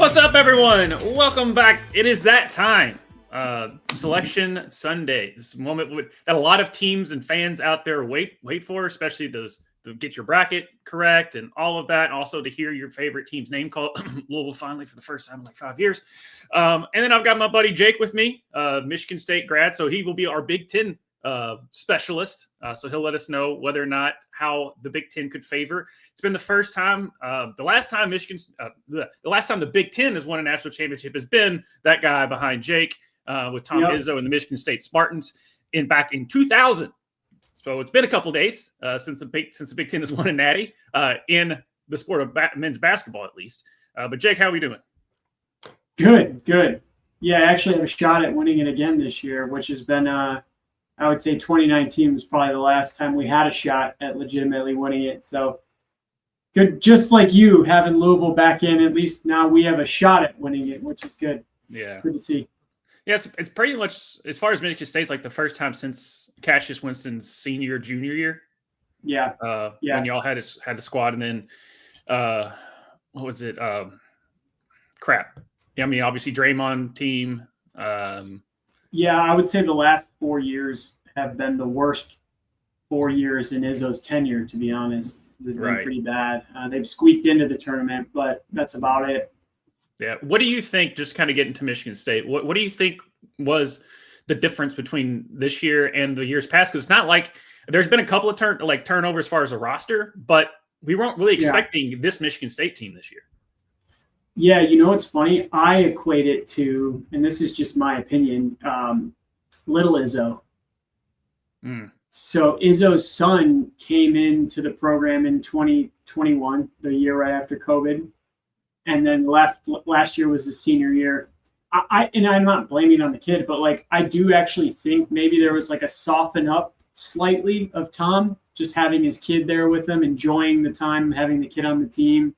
What's up, everyone? Welcome back. It is that time. Selection Sunday. This moment that a lot of teams and fans out there wait for, especially those to get your bracket correct and all of that. And also to hear your favorite team's name called. Louisville finally for the first time in like 5 years. And then I've got my buddy Jake with me, Michigan State grad. So he will be our Big Ten specialist. So he'll let us know whether or not how the Big Ten could favor. It's been the first time, the last time the Big Ten has won a national championship has been that guy behind Jake with Tom Izzo and the Michigan State Spartans back in 2000. So it's been a couple days since the Big Ten has won a natty in the sport of men's basketball, at least. But Jake, how are we doing? Good. Yeah, I actually have a shot at winning it again this year, which has been I would say 2019 was probably the last time we had a shot at legitimately winning it. So good, just like you having Louisville back in, at least now we have a shot at winning it, which is good. Yeah. Good to see. Yeah, it's pretty much, as far as Michigan State's, like the first time since Cassius Winston's junior year. Yeah. When y'all had a squad, and then what was it? Crap. Yeah, I mean, obviously Draymond team. Yeah, I would say the last 4 years have been the worst 4 years in Izzo's tenure, to be honest. They've been pretty bad. They've squeaked into the tournament, but that's about it. Yeah. What do you think, just kind of getting to Michigan State, what do you think was the difference between this year and the years past? Because it's not like there's been a couple of turnover as far as a roster, but we weren't really expecting this Michigan State team this year. Yeah, you know what's funny? I equate it to, and this is just my opinion, little Izzo. So Izzo's son came into the program in 2021, the year right after COVID, and then left. Last year was the senior year. And I'm not blaming on the kid, but like I do actually think maybe there was like a soften up slightly of Tom, just having his kid there with him, enjoying the time, having the kid on the team.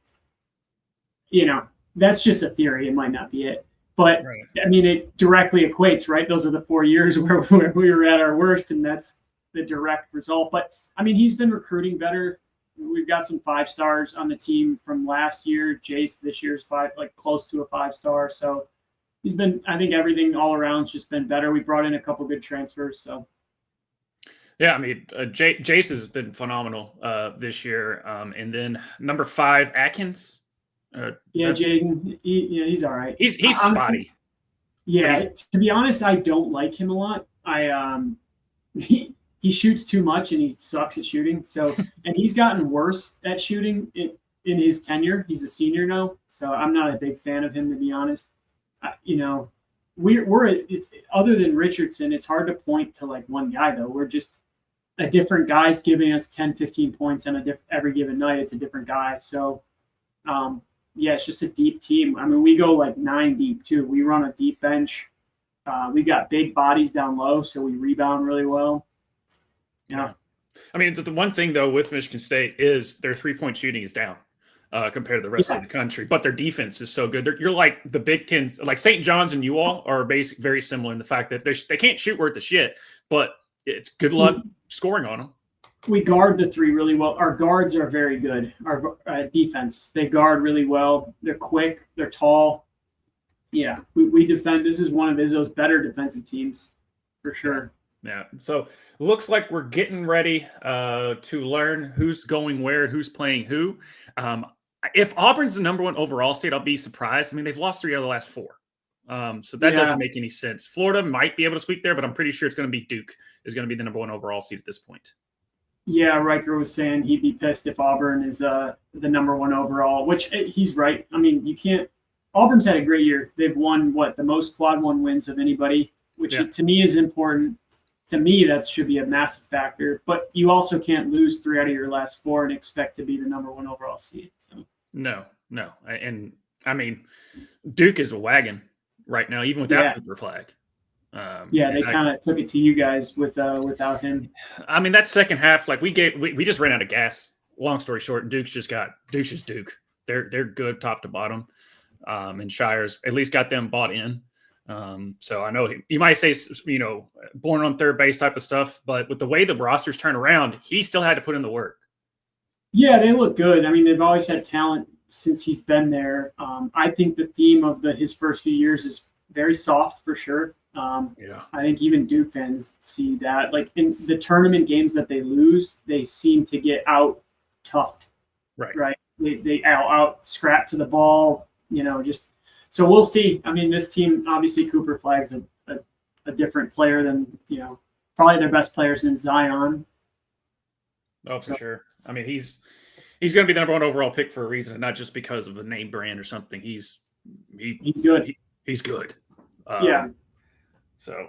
You know, that's just a theory. It might not be it. But, I mean, it directly equates, right? Those are the 4 years where we were at our worst, and that's the direct result. But, I mean, he's been recruiting better. We've got some 5-stars on the team from last year. Jace this year's close to a 5-star. So he's been, I think everything all around has just been better. We brought in a couple good transfers. So. Yeah, I mean, Jace has been phenomenal this year. And then number 5, Atkins. Jaden. He's all right. He's spotty. Yeah, to be honest, I don't like him a lot. He shoots too much and he sucks at shooting. So, and he's gotten worse at shooting in his tenure. He's a senior now, so I'm not a big fan of him, to be honest. It's other than Richardson, it's hard to point to like one guy though. We're just a different guy's giving us 10, 15 points on every given night. It's a different guy. So. Yeah, it's just a deep team. I mean, we go like 9 deep too. We run a deep bench. We got big bodies down low, so we rebound really well. Yeah. I mean, the one thing though with Michigan State is their 3-point shooting is down compared to the rest of the country, but their defense is so good. You're like the Big Ten, like St. John's and you all are very similar in the fact that they can't shoot worth the shit, but it's good luck scoring on them. We guard the 3 really well. Our guards are very good. Our defense, they guard really well. They're quick. They're tall. Yeah, we defend. This is one of Izzo's better defensive teams for sure. Yeah. So looks like we're getting ready to learn who's going where and who's playing who. If Auburn's the number 1 overall seed, I'll be surprised. I mean, they've lost 3 out of the last 4. So that doesn't make any sense. Florida might be able to sweep there, but I'm pretty sure it's going to be Duke is going to be the number 1 overall seed at this point. Yeah, Riker was saying he'd be pissed if Auburn is the number 1 overall, which he's right. I mean, you can't – Auburn's had a great year. They've won, the most quad 1 wins of anybody, which to me is important. To me, that should be a massive factor. But you also can't lose 3 out of your last 4 and expect to be the number 1 overall seed. So. No. And, I mean, Duke is a wagon right now, even without Cooper Flag. They kind of took it to you guys without him. I mean, that second half, like we just ran out of gas. Long story short, Duke's just Duke. They're good top to bottom, and Shire's at least got them bought in. So I know you might say, born on third base type of stuff, but with the way the rosters turn around, he still had to put in the work. Yeah, they look good. I mean, they've always had talent since he's been there. I think the theme of his first few years is very soft for sure. Yeah. I think even Duke fans see that. Like in the tournament games that they lose, they seem to get out toughed. Right. They out scrap to the ball. Just so we'll see. I mean, this team obviously Cooper Flagg's a different player than probably their best players in Zion. Oh, for sure. I mean, he's going to be the number 1 overall pick for a reason, and not just because of a name brand or something. He's good. He's good. Yeah. So,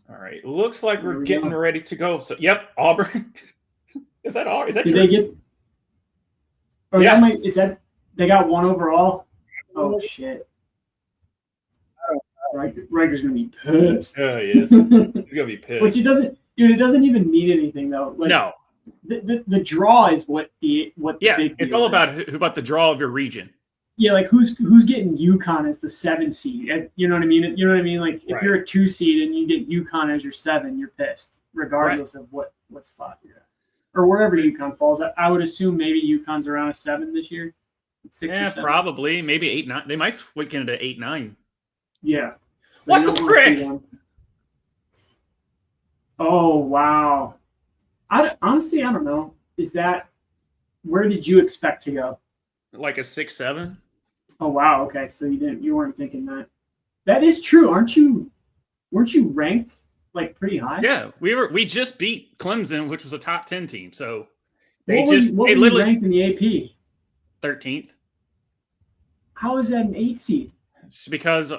all right. Looks like we're getting ready to go. So, yep, Auburn. Is that all? Is that Did true? they get? Oh, yeah. Is that they got 1 overall? Oh shit. Riker's gonna be pissed. Oh, he is. He's gonna be pissed. Which he doesn't, dude. It doesn't even mean anything though. Like, no. The draw is what the big it's deal all is. about the draw of your region. Yeah, like who's getting UConn as the 7 seed? You know what I mean? You know what I mean? Like if you're a 2 seed and you get UConn as your 7, you're pissed, regardless of what spot you're at, or wherever UConn falls. I would assume maybe UConn's around a 7 this year. 6 or 7. Probably maybe 8, 9. They might weekend it at 8, 9. Yeah. So what the frick? Oh wow. Honestly, I don't know. Where did you expect to go? Like a 6, 7. Oh wow. Okay, so you weren't thinking that. That is true, aren't you? Weren't you ranked like pretty high? Yeah, we just beat Clemson, which was a top 10 team. So what were you ranked in the AP? 13th. How is that an 8 seed? It's because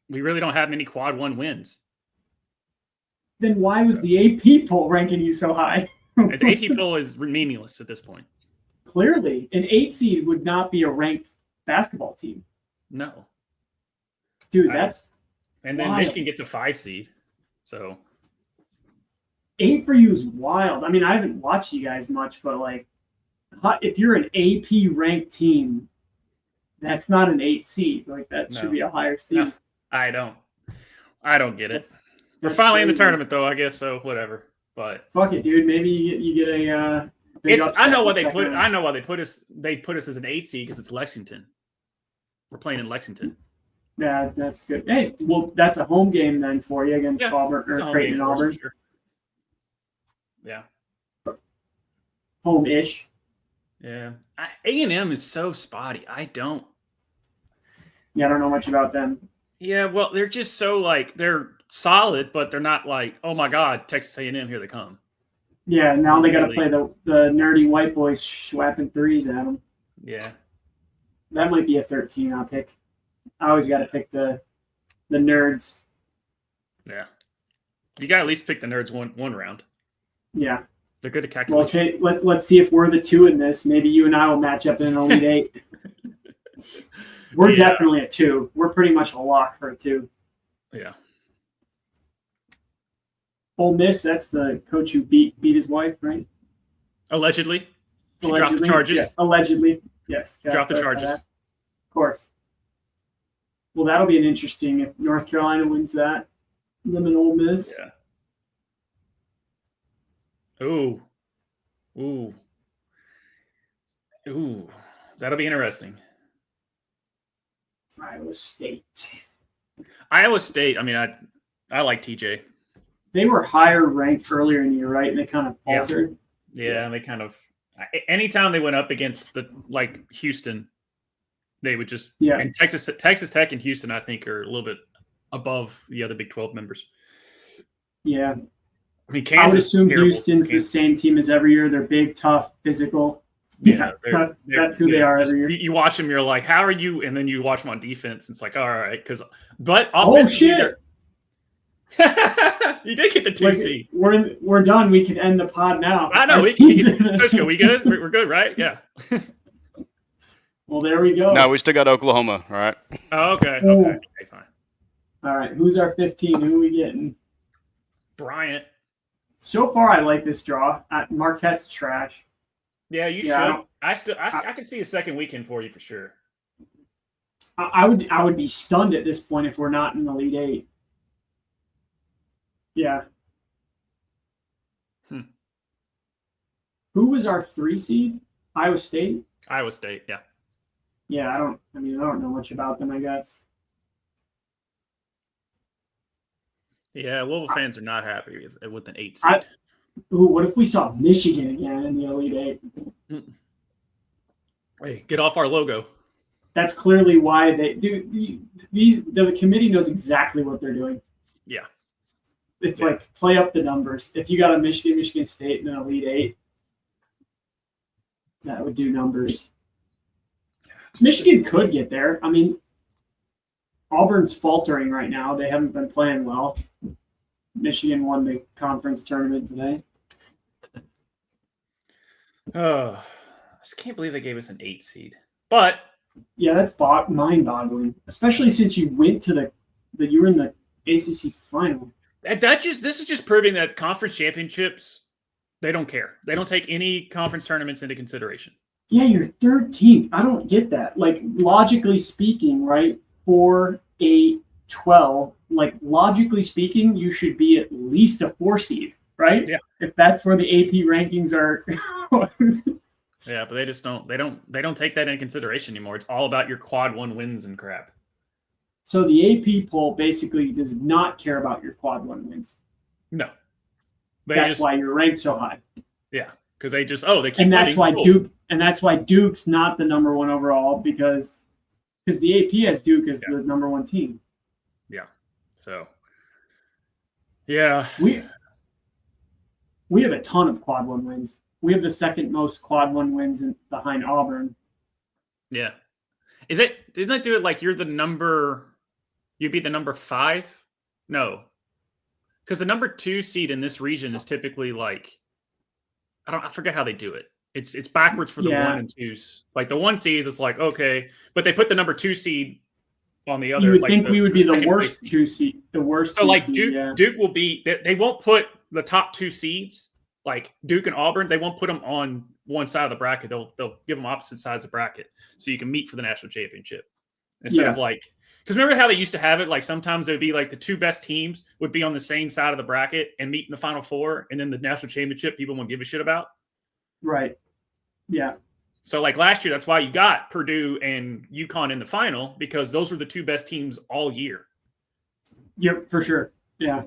we really don't have many quad 1 wins. Then why was the AP poll ranking you so high? The AP poll is meaningless at this point. Clearly, an 8 seed would not be a ranked basketball team. No. Dude, that's and then wild. Michigan gets a 5 seed. So 8 for you is wild. I mean, I haven't watched you guys much, but like if you're an AP ranked team, that's not an 8 seed. Like that should be a higher seed. No, I don't get it. We're finally in the tournament, though. I guess so. Whatever. But fuck it, dude. Maybe you get a. I know why they put. I know why they put us. They put us as an 8 seed because it's Lexington. We're playing in Lexington. Yeah, that's good. Hey, well, that's a home game then for you against Auburn or Creighton and Auburn. Sure. Yeah. Home-ish. Yeah. A&M is so spotty. I don't know much about them. Yeah, well, they're just so they're solid, but they're not like, oh my God, Texas A&M, here they come. Yeah, now they got to play the nerdy white boys schwapping threes at them. Yeah. That might be a 13 I'll pick. I always got to pick the nerds. Yeah. You got to at least pick the nerds one round. Yeah. They're good at calculation. Well, okay, let's see if we're the 2 in this. Maybe you and I will match up in an Elite 8. We're definitely a 2. We're pretty much a lock for a 2. Yeah. Ole Miss, that's the coach who beat his wife, right? Allegedly. She dropped the charges. Yeah, allegedly. Yes. Dropped the charges. Of course. Well, that'll be an interesting if North Carolina wins that. Them and Ole Miss. Yeah. Ooh. That'll be interesting. Iowa State. I mean, I like TJ. They were higher ranked earlier in the year, right? And they kind of faltered. Yeah, and they kind of anytime they went up against Houston, they would just And Texas Tech and Houston, I think, are a little bit above the other Big 12 members. Yeah. I mean, Kansas. I would assume Houston's the same team as every year. They're big, tough, physical. Yeah, that's who they are every year. You watch them, you're like, how are you? And then you watch them on defense, and it's like, all right, but oh shit, you did get the 2 seed. We're done. We can end the pod now. I know. We good. We're good, right? Yeah. Well, there we go. No, we still got Oklahoma, all right? Oh, okay. Okay, fine. All right, who's our 15? Who are we getting? Bryant. So far, I like this draw. Marquette's trash. Yeah, you should. I can see a second weekend for you for sure. I would be stunned at this point if we're not in the Elite 8. Yeah. Who was our 3 seed? Iowa State? Iowa State, yeah. Yeah, I don't know much about them, I guess. Yeah, Louisville fans are not happy with an 8 seed. What if we saw Michigan again in the Elite Eight? Hey, get off our logo. That's clearly why they do. The committee knows exactly what they're doing. Yeah. It's like play up the numbers. If you got a Michigan State in an Elite Eight, that would do numbers. Michigan could get there. I mean, Auburn's faltering right now. They haven't been playing well. Michigan won the conference tournament today. Oh, I just can't believe they gave us an 8 seed. But yeah, that's mind-boggling, especially since you went to you were in the ACC final. This is just proving that conference championships, they don't care. They don't take any conference tournaments into consideration. Yeah, you're 13th. I don't get that. Like, logically speaking, right? 4, 8, 12. Like, logically speaking, you should be at least a 4 seed, right? Yeah. If that's where the AP rankings are. Yeah, but they just don't. They don't take that into consideration anymore. It's all about your quad 1 wins and crap. So the AP poll basically does not care about your quad 1 wins. No. That's why you're ranked so high. Yeah, because they keep. And that's why Duke. And that's why Duke's not the number 1 overall because the AP has Duke as the number 1 team. Yeah. So. Yeah. We have a ton of quad 1 wins. We have the second most quad 1 wins behind Auburn. Yeah. Didn't I do it like you'd be the number 5? No. Because the number 2 seed in this region is typically like, I forget how they do it. It's backwards for the 1 and 2s. Like the 1 seed is like, okay, but they put the number 2 seed on the other. You would think we would be the worst 2 seed. The worst. So like Duke will be, they won't put the top 2 seeds, like Duke and Auburn, they won't put them on one side of the bracket. They'll give them opposite sides of the bracket so you can meet for the national championship. Instead of like, because remember how they used to have it? Like sometimes it would be like the 2 best teams would be on the same side of the bracket and meet in the Final Four, and then the national championship people won't give a shit about. Right. Yeah. So like last year, that's why you got Purdue and UConn in the final, because those were the 2 best teams all year. Yep, for sure. Yeah.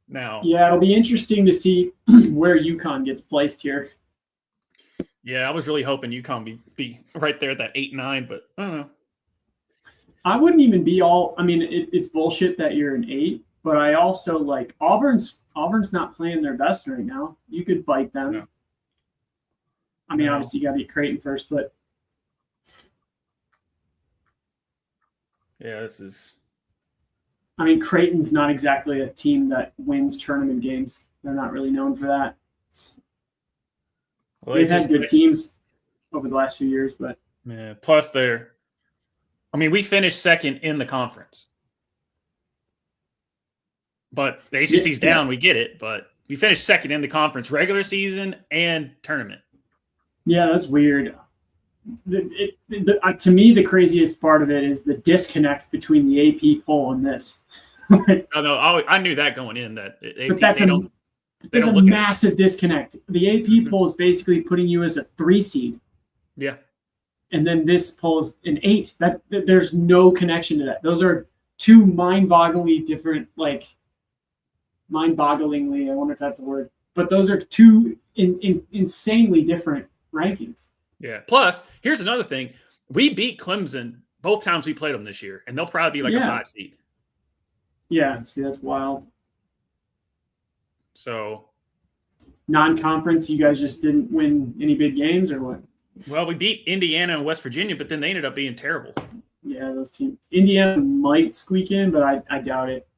Now. Yeah, it'll be interesting to see where UConn gets placed here. Yeah, I was really hoping UConn be right there at that 8-9, but I don't know. I wouldn't even be all. I mean, it's bullshit that you're an 8, but I also like Auburn's not playing their best right now. You could bite them. No. I mean, obviously you got to beat Creighton first, but yeah, this is. I mean, Creighton's not exactly a team that wins tournament games. They're not really known for that. Well, they've had good teams over the last few years, but yeah. Plus, we finished second in the conference, but the ACC's down. We get it, but we finished second in the conference, regular season and tournament. Yeah, that's weird. To me, the craziest part of it is the disconnect between the AP poll and this. No, I knew that going in. That AP, but that's there's a massive disconnect. The AP poll is basically putting you as a 3 seed. Yeah. And then this poll is an 8. That there's no connection to that. Those are 2 mind-bogglingly different, mind-bogglingly. I wonder if that's a word. But those are 2 insanely different rankings. Yeah. Plus, here's another thing: we beat Clemson both times we played them this year, and they'll probably be like a 5 seed. Yeah. See, that's wild. So, non-conference, you guys just didn't win any big games, or what? Well, we beat Indiana and West Virginia, but then they ended up being terrible. Yeah, those teams. Indiana might squeak in, but I doubt it.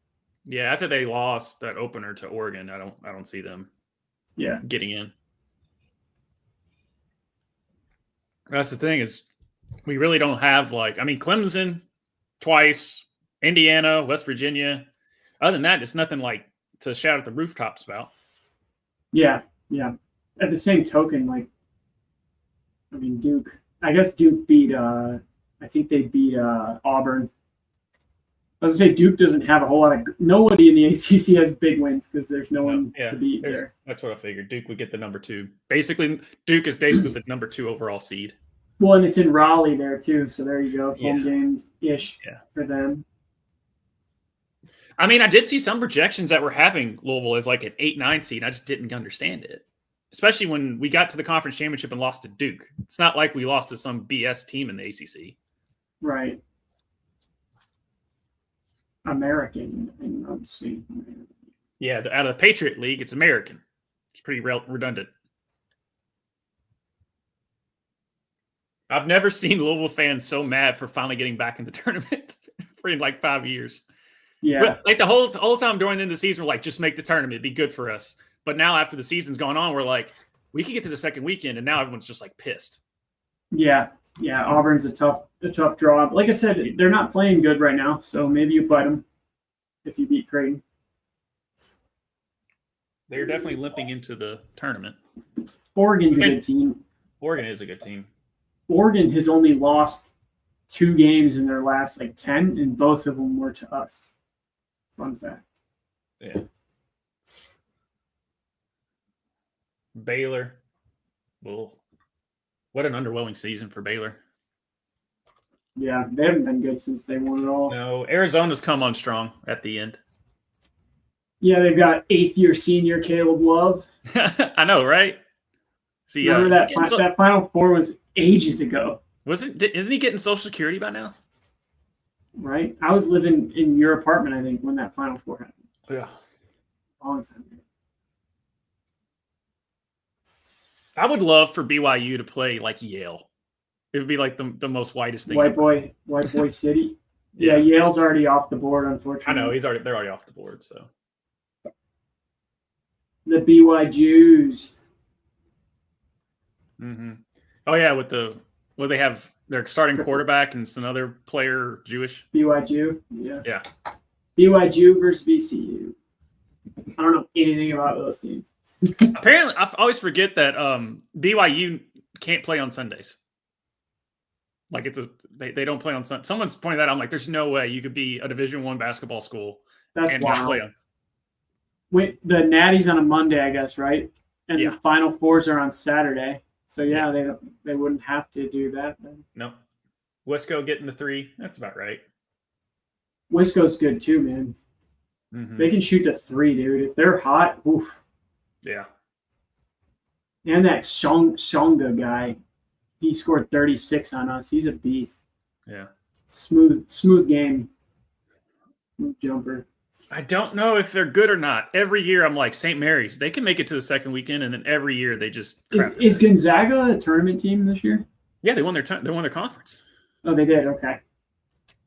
Yeah, after they lost that opener to Oregon, I don't see them. Yeah, getting in. That's the thing is, we really don't have Clemson twice, Indiana, West Virginia. Other than that, it's nothing to shout at the rooftops about. Yeah. At the same token, Duke. I guess Duke beat. I think they beat Auburn. I was gonna say Duke doesn't have a whole lot of. Nobody in the ACC has big wins because there's no one to beat there. That's what I figured. Duke would get the number 2. Basically, Duke is basically the number 2 overall seed. Well, and it's in Raleigh there too, so there you go, home game ish for them. I mean, I did see some projections that were having Louisville as like an 8-9 seed. I just didn't understand it, especially when we got to the conference championship and lost to Duke. It's not like we lost to some BS team in the ACC. Right. American, and obviously. Yeah, out of the Patriot League, it's American. It's pretty redundant. I've never seen Louisville fans so mad for finally getting back in the tournament for like 5 years. Yeah. But like the whole time during the end of the season, we're like, just make the tournament. It'd be good for us. But now after the season's gone on, we're like, we can get to the second weekend, and now everyone's just like pissed. Yeah. Yeah. Auburn's a tough draw. But like I said, they're not playing good right now, so maybe you bite them if you beat Creighton. They're definitely limping into the tournament. Oregon's a good team. Oregon is a good team. Oregon has only lost 2 games in their last 10, and both of them were to us. Fun fact. Yeah. Baylor. Well, what an underwhelming season for Baylor. Yeah, they haven't been good since they won it all. No, Arizona's come on strong at the end. Yeah, they've got 8th-year senior Caleb Love. I know, right? See, remember that Final Four was ages ago. Isn't he getting Social Security by now? Right. I was living in your apartment, I think, when that Final Four happened. Yeah. Long time ago. I would love for BYU to play like Yale. It would be like the most whitest thing. White boy city. Yeah, Yale's already off the board, unfortunately. I know they're already off the board. So the BY Jews. Mm-hmm. Oh yeah, they have their starting quarterback and some other player Jewish. BY Jew. Yeah. Yeah. BY Jew versus VCU. I don't know anything about those teams. Apparently, I always forget that BYU can't play on Sundays. Like they don't play on Sunday. Someone's pointed that out. I'm like, there's no way you could be a Division I basketball school and not play on. Wait, the Natty's on a Monday, I guess, right? And the Final Fours are on Saturday. So they wouldn't have to do that then. No. Wisco getting the 3. That's about right. Wisco's good too, man. Mm-hmm. They can shoot the 3, dude. If they're hot, oof. Yeah. And that Shonga guy, he scored 36 on us. He's a beast. Yeah. Smooth game. Smooth jumper. I don't know if they're good or not. Every year I'm like, St. Mary's, they can make it to the second weekend, and then every year they just Is Gonzaga a tournament team this year? Yeah, they won their conference. Oh, they did? Okay.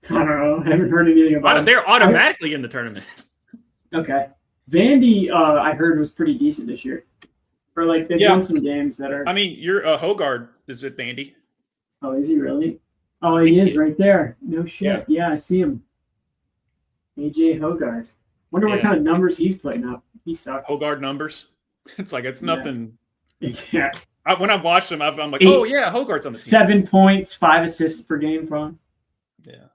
I don't know. I haven't heard anything about it. They're automatically in the tournament. Okay. Vandy, I heard, was pretty decent this year. Or they've won some games that are. I mean, your Hogard is with Vandy. Oh, is he really? Oh, he is right there. No shit. Yeah, I see him. AJ Hogard. Wonder what kind of numbers he's putting up. He sucks. Hogard numbers. It's nothing. Yeah. When I've watched him, I'm like, oh yeah, Hogard's on the team. 7 points, 5 assists per game, probably. Yeah.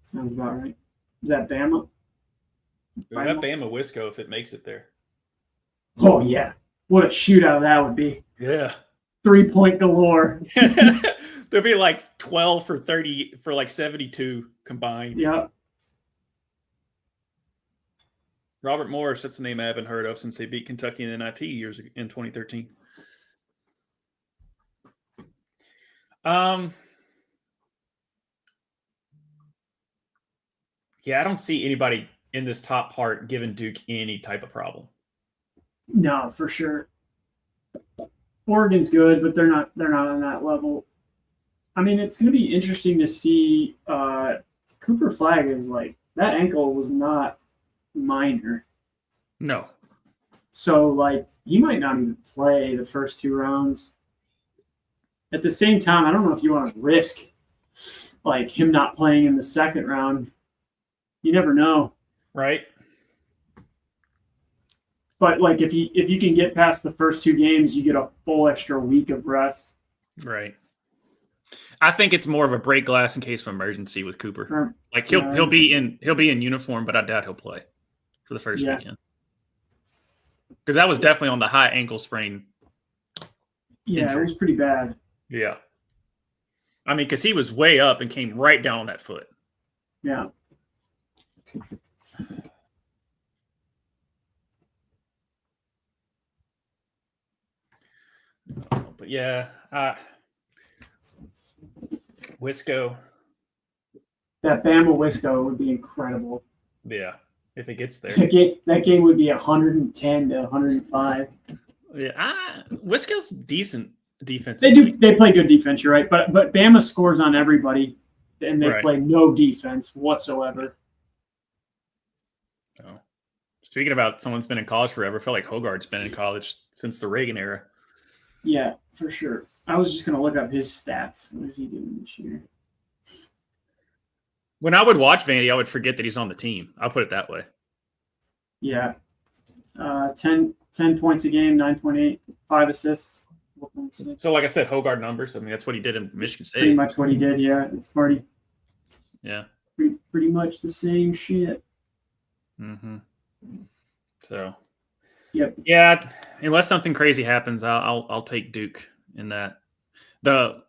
Sounds about right. Is that Bama? That Bama Wisco if it makes it there. Oh yeah. What a shootout that would be. Yeah. 3-point galore. There'd be 12 for 30 for 72 combined. Yep. Robert Morris, that's a name I haven't heard of since they beat Kentucky in NIT years in 2013. Yeah, I don't see anybody in this top part giving Duke any type of problem. No, for sure. Oregon's good, but they're not on that level. I mean, it's going to be interesting to see. Cooper Flagg is that ankle was not minor. No. So he might not even play the first 2 rounds. At the same time, I don't know if you want to risk him not playing in the second round. You never know. Right. But if you can get past the first 2 games, you get a full extra week of rest. Right. I think it's more of a break glass in case of emergency with Cooper. Or, Like he'll be in uniform, but I doubt he'll play for the first weekend. Because that was definitely on the high ankle sprain. Yeah, injury. It was pretty bad. Yeah. I mean, because he was way up and came right down on that foot. Yeah. But yeah, Wisco. That Bama Wisco would be incredible. Yeah, if it gets there. That game would be 110 to 105. Yeah, Wisco's decent defense. They play good defense, you're right. But Bama scores on everybody, and they play no defense whatsoever. Oh. Speaking about someone's been in college forever, I feel like Hogarth's been in college since the Reagan era. Yeah, for sure. I was just going to look up his stats. What is he doing this year? When I would watch Vandy, I would forget that he's on the team. I'll put it that way. Yeah. 10 points a game, 9.8, 5 assists. So, like I said, Hogarth numbers. I mean, that's what he did in Michigan State. Pretty much what he did, yeah. It's pretty. Yeah. Pretty much the same shit. Mm-hmm. So. Yep. Yeah, unless something crazy happens, I'll take Duke in that. The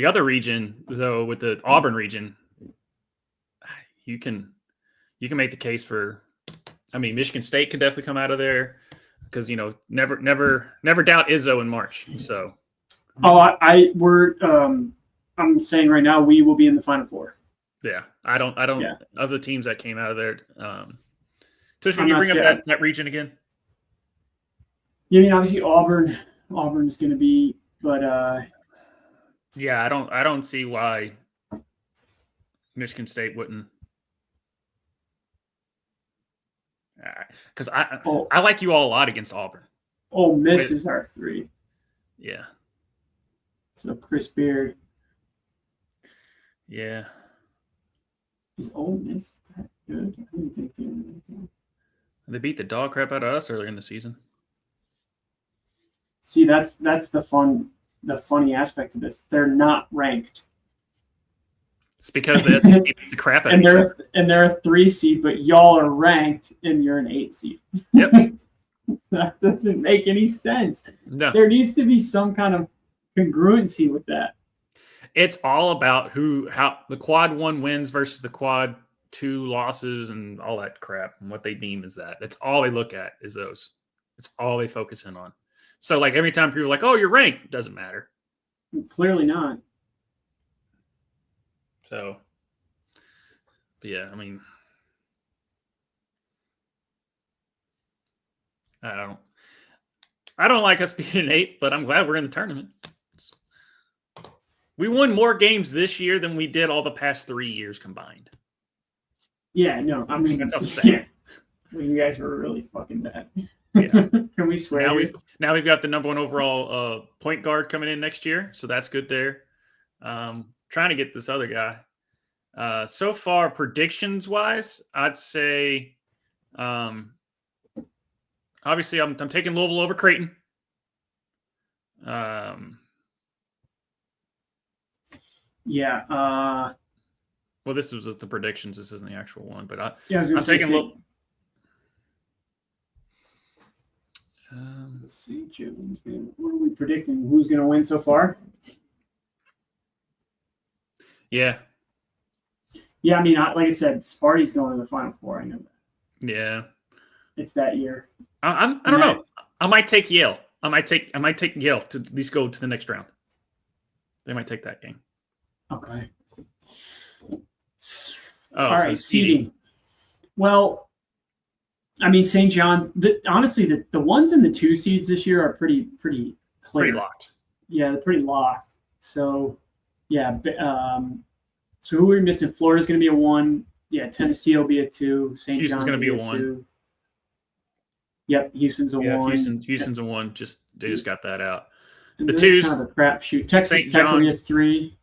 other region, though, with the Auburn region, you can make the case for. I mean, Michigan State could definitely come out of there because never doubt Izzo in March. So. I'm saying right now we will be in the Final Four. Yeah, I don't. Yeah. Of the teams that came out of there. Tush, can you bring up that region again? Yeah, I mean, obviously Auburn is going to be, but yeah, I don't see why Michigan State wouldn't. Because I like you all a lot against Auburn. Ole Miss is our 3. Yeah. So Chris Beard. Yeah. Is Ole Miss that good? I didn't think they were that good. They beat the dog crap out of us earlier in the season. See, that's the funny aspect of this. They're not ranked. It's because the SEC beats the crap out of each other. And they're a 3 seed, but y'all are ranked and you're an 8 seed. Yep. That doesn't make any sense. No. There needs to be some kind of congruency with that. It's all about how the quad 1 wins versus the quad 2 losses and all that crap and what they deem as that. That's all they look at is those. It's all they focus in on. So like every time people are like, oh, you're ranked, it doesn't matter. Clearly not. So, but yeah, I mean, I don't like us being an 8, but I'm glad we're in the tournament. We won more games this year than we did all the past 3 years combined. Yeah, no, I mean, that's how sad. Yeah. Well, you guys were really fucking bad. Yeah. Can we swear? Now we've got the number 1 overall point guard coming in next year, so that's good there. Trying to get this other guy. So far, predictions wise, I'd say, obviously, I'm taking Louisville over Creighton. Yeah. Well, this was the predictions. This isn't the actual one, but I'm taking Louisville. Let's see, Jones. What are we predicting? Who's going to win so far? Yeah. Yeah, I mean, like I said, Sparty's going to the Final Four. I know that. Yeah. It's that year. I don't know. I might take Yale. I might take Yale to at least go to the next round. They might take that game. Okay. All right, seeding. Well, I mean, St. John's. Honestly, the ones in the 2 seeds this year are pretty clear. Pretty locked. Yeah, they're pretty locked. So, yeah. So who are we missing? Florida's going to be a 1. Yeah, Tennessee will be a 2. St. Houston's John's going to be a 1. 2. Yep, Houston's a 1. Houston's a 1. They just got that out. And the 2's kind of a crapshoot. Texas Tech will be a 3,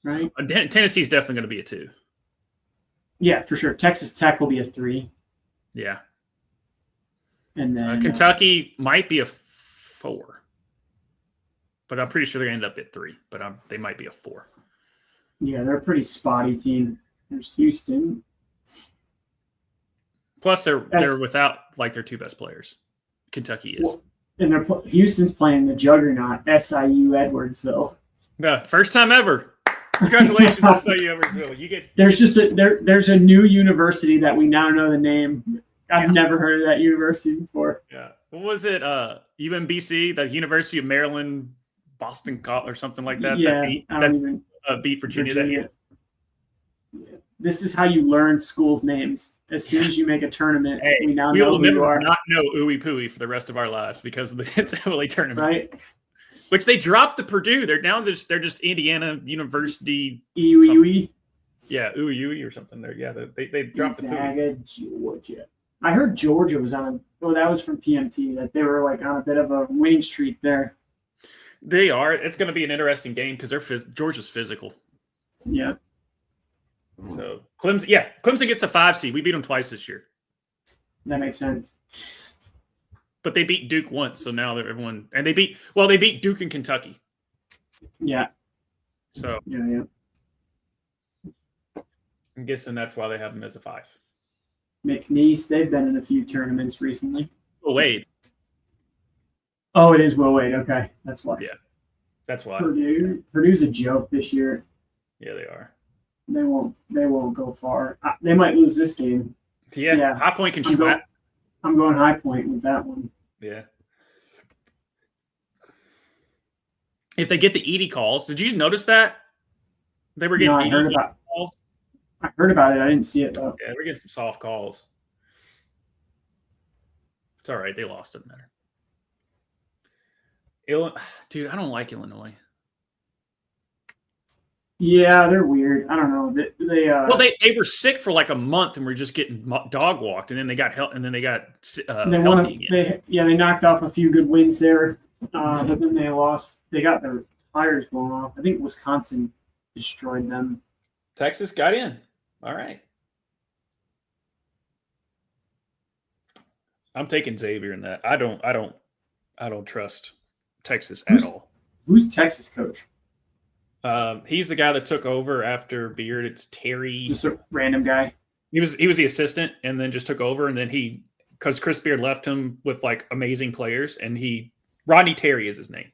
right? Tennessee's definitely going to be a 2. Yeah, for sure. Texas Tech will be a 3. Yeah. And then Kentucky might be a 4. but I'm pretty sure they're going to end up at 3. But they might be a 4. Yeah, they're a pretty spotty team. There's Houston. Plus, they're without like their 2 best players. Kentucky is. Well, and Houston's playing the juggernaut SIU Edwardsville. The first time ever. Congratulations, SIU Edwardsville. You get. There's a new university that we now know the name. I've never heard of that university before. Yeah. What was it? UMBC, the University of Maryland, Boston or something like that. Yeah, that beat Virginia. That year. Yeah. This is how you learn schools' names. As soon as you make a tournament, we now know who you are. Not know Ooey Pooey for the rest of our lives because of the NCAA tournament, right? Which they dropped the Purdue. They're just Indiana University. Ooey. Yeah, Ooey or something. There, yeah. They dropped Gonzaga, the Georgia. I heard Georgia was on that was from PMT. That they were like on a bit of a winning streak there. They are. It's going to be an interesting game because Georgia's physical. Yeah. So Clemson gets a 5 seed. We beat them twice this year. That makes sense. But they beat Duke once, so now everyone and they beat Duke and Kentucky. Yeah. So yeah. I'm guessing that's why they have them as a 5. McNeese, they've been in a few tournaments recently. Will Wade. Oh, it is Will Wade. Okay, that's why. Yeah, that's why. Purdue's a joke this year. Yeah, they are. They won't go far. They might lose this game. Yeah. High Point can shoot. I'm going High Point with that one. Yeah. If they get the Edie calls, did you notice that? They were getting Edie calls. I heard about it. I didn't see it though. Yeah, we're getting some soft calls. It's all right. They lost. Doesn't matter. Dude, I don't like Illinois. Yeah, they're weird. I don't know. They were sick for like a month and were just getting dog walked, and then they got help, and then they got healthy again. They knocked off a few good wins there, but then they lost. They got their tires blown off. I think Wisconsin destroyed them. Texas got in. All right. I'm taking Xavier in that. I don't trust Texas at all. Who's Texas coach? He's the guy that took over after Beard. It's Terry. Just a random guy. He was the assistant and then just took over. And then because Chris Beard left him with like amazing players, and Rodney Terry is his name.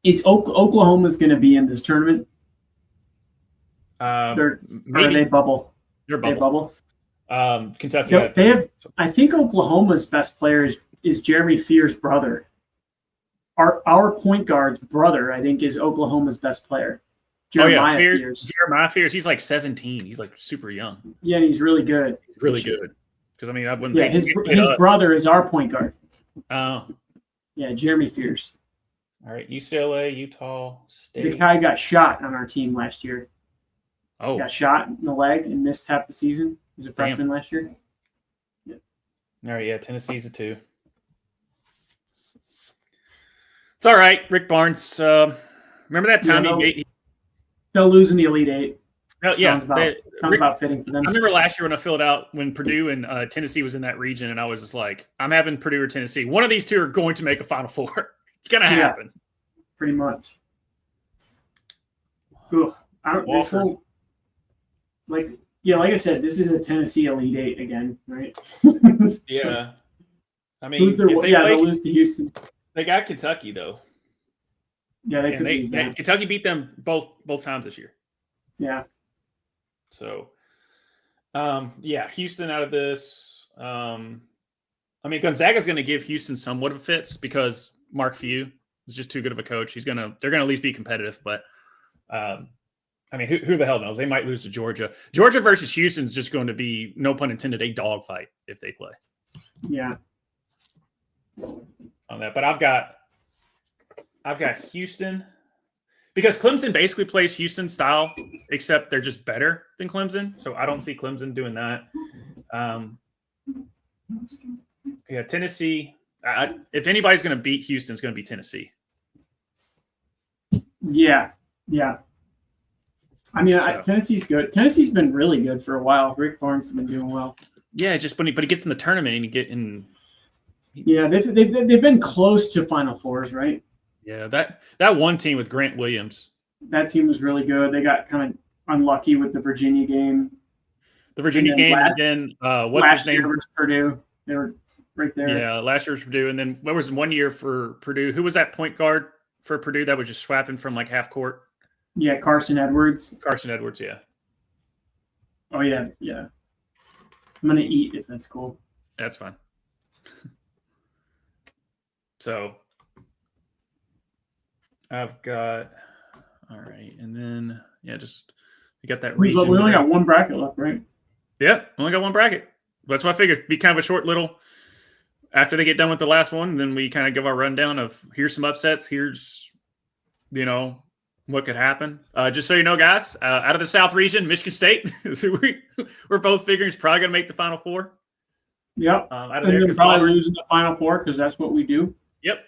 Is Oklahoma's going to be in this tournament? Are they bubble? They're bubble. Kentucky. They have. I think Oklahoma's best player is Jeremy Fear's brother. Our point guard's brother, I think, is Oklahoma's best player. Jeremiah Fears. Jeremiah Fears. He's like 17. He's like super young. Yeah, and he's really good. Really good. Because I mean, I wouldn't. Yeah, his brother is our point guard. Oh. Yeah, Jeremy Fears. All right, UCLA, Utah State. The guy got shot on our team last year. Oh. He got shot in the leg and missed half the season. He was a freshman last year. Yeah. All right, yeah, Tennessee's a 2. It's all right, Rick Barnes. Remember that time they'll lose in the Elite Eight. Yeah, sounds about fitting for them. I remember last year when I filled out when Purdue and Tennessee was in that region, and I was just like, I'm having Purdue or Tennessee. One of these two are going to make a Final Four. It's gonna happen. Pretty much. Ugh. Like I said, this is a Tennessee Elite Eight again, right? Yeah. I mean, they'll lose to Houston. They got Kentucky though. Yeah, they could lose that. Kentucky beat them both times this year. Yeah. So, Houston out of this. I mean, Gonzaga's going to give Houston somewhat of fits because Mark Few is just too good of a coach. They're going to at least be competitive, but I mean, who the hell knows? They might lose to Georgia. Georgia versus Houston is just going to be, no pun intended, a dogfight if they play. Yeah. On that, but I've got Houston because Clemson basically plays Houston style, except they're just better than Clemson. So I don't see Clemson doing that. Tennessee. If anybody's going to beat Houston, it's going to be Tennessee. Yeah. I mean, Tennessee's good. Tennessee's been really good for a while. Rick Barnes has been doing well. Yeah, but he gets in the tournament and you get in. Yeah, they've been close to Final Fours, right? Yeah, that one team with Grant Williams. That team was really good. They got kind of unlucky with the Virginia game. The Virginia game, and then what's his name? Last year was Purdue. They were right there. Yeah, last year was Purdue, and then what was 1 year for Purdue? Who was that point guard for Purdue that was just swapping from like half court? Yeah, Carson Edwards. Carson Edwards, yeah. Oh yeah. I'm gonna eat if that's cool. That's fine. So I've got all right, and then just we got that region. We only got one bracket left, right? Yep, only got one bracket. That's what I figured. It'd be kind of a short little. After they get done with the last one, then we kind of give our rundown of here's some upsets. Here's what could happen. Just so you know, guys, out of the South region, Michigan State, we're both figuring is probably going to make the Final Four. Yep. Out of and there, they're probably losing the Final Four because that's what we do. Yep.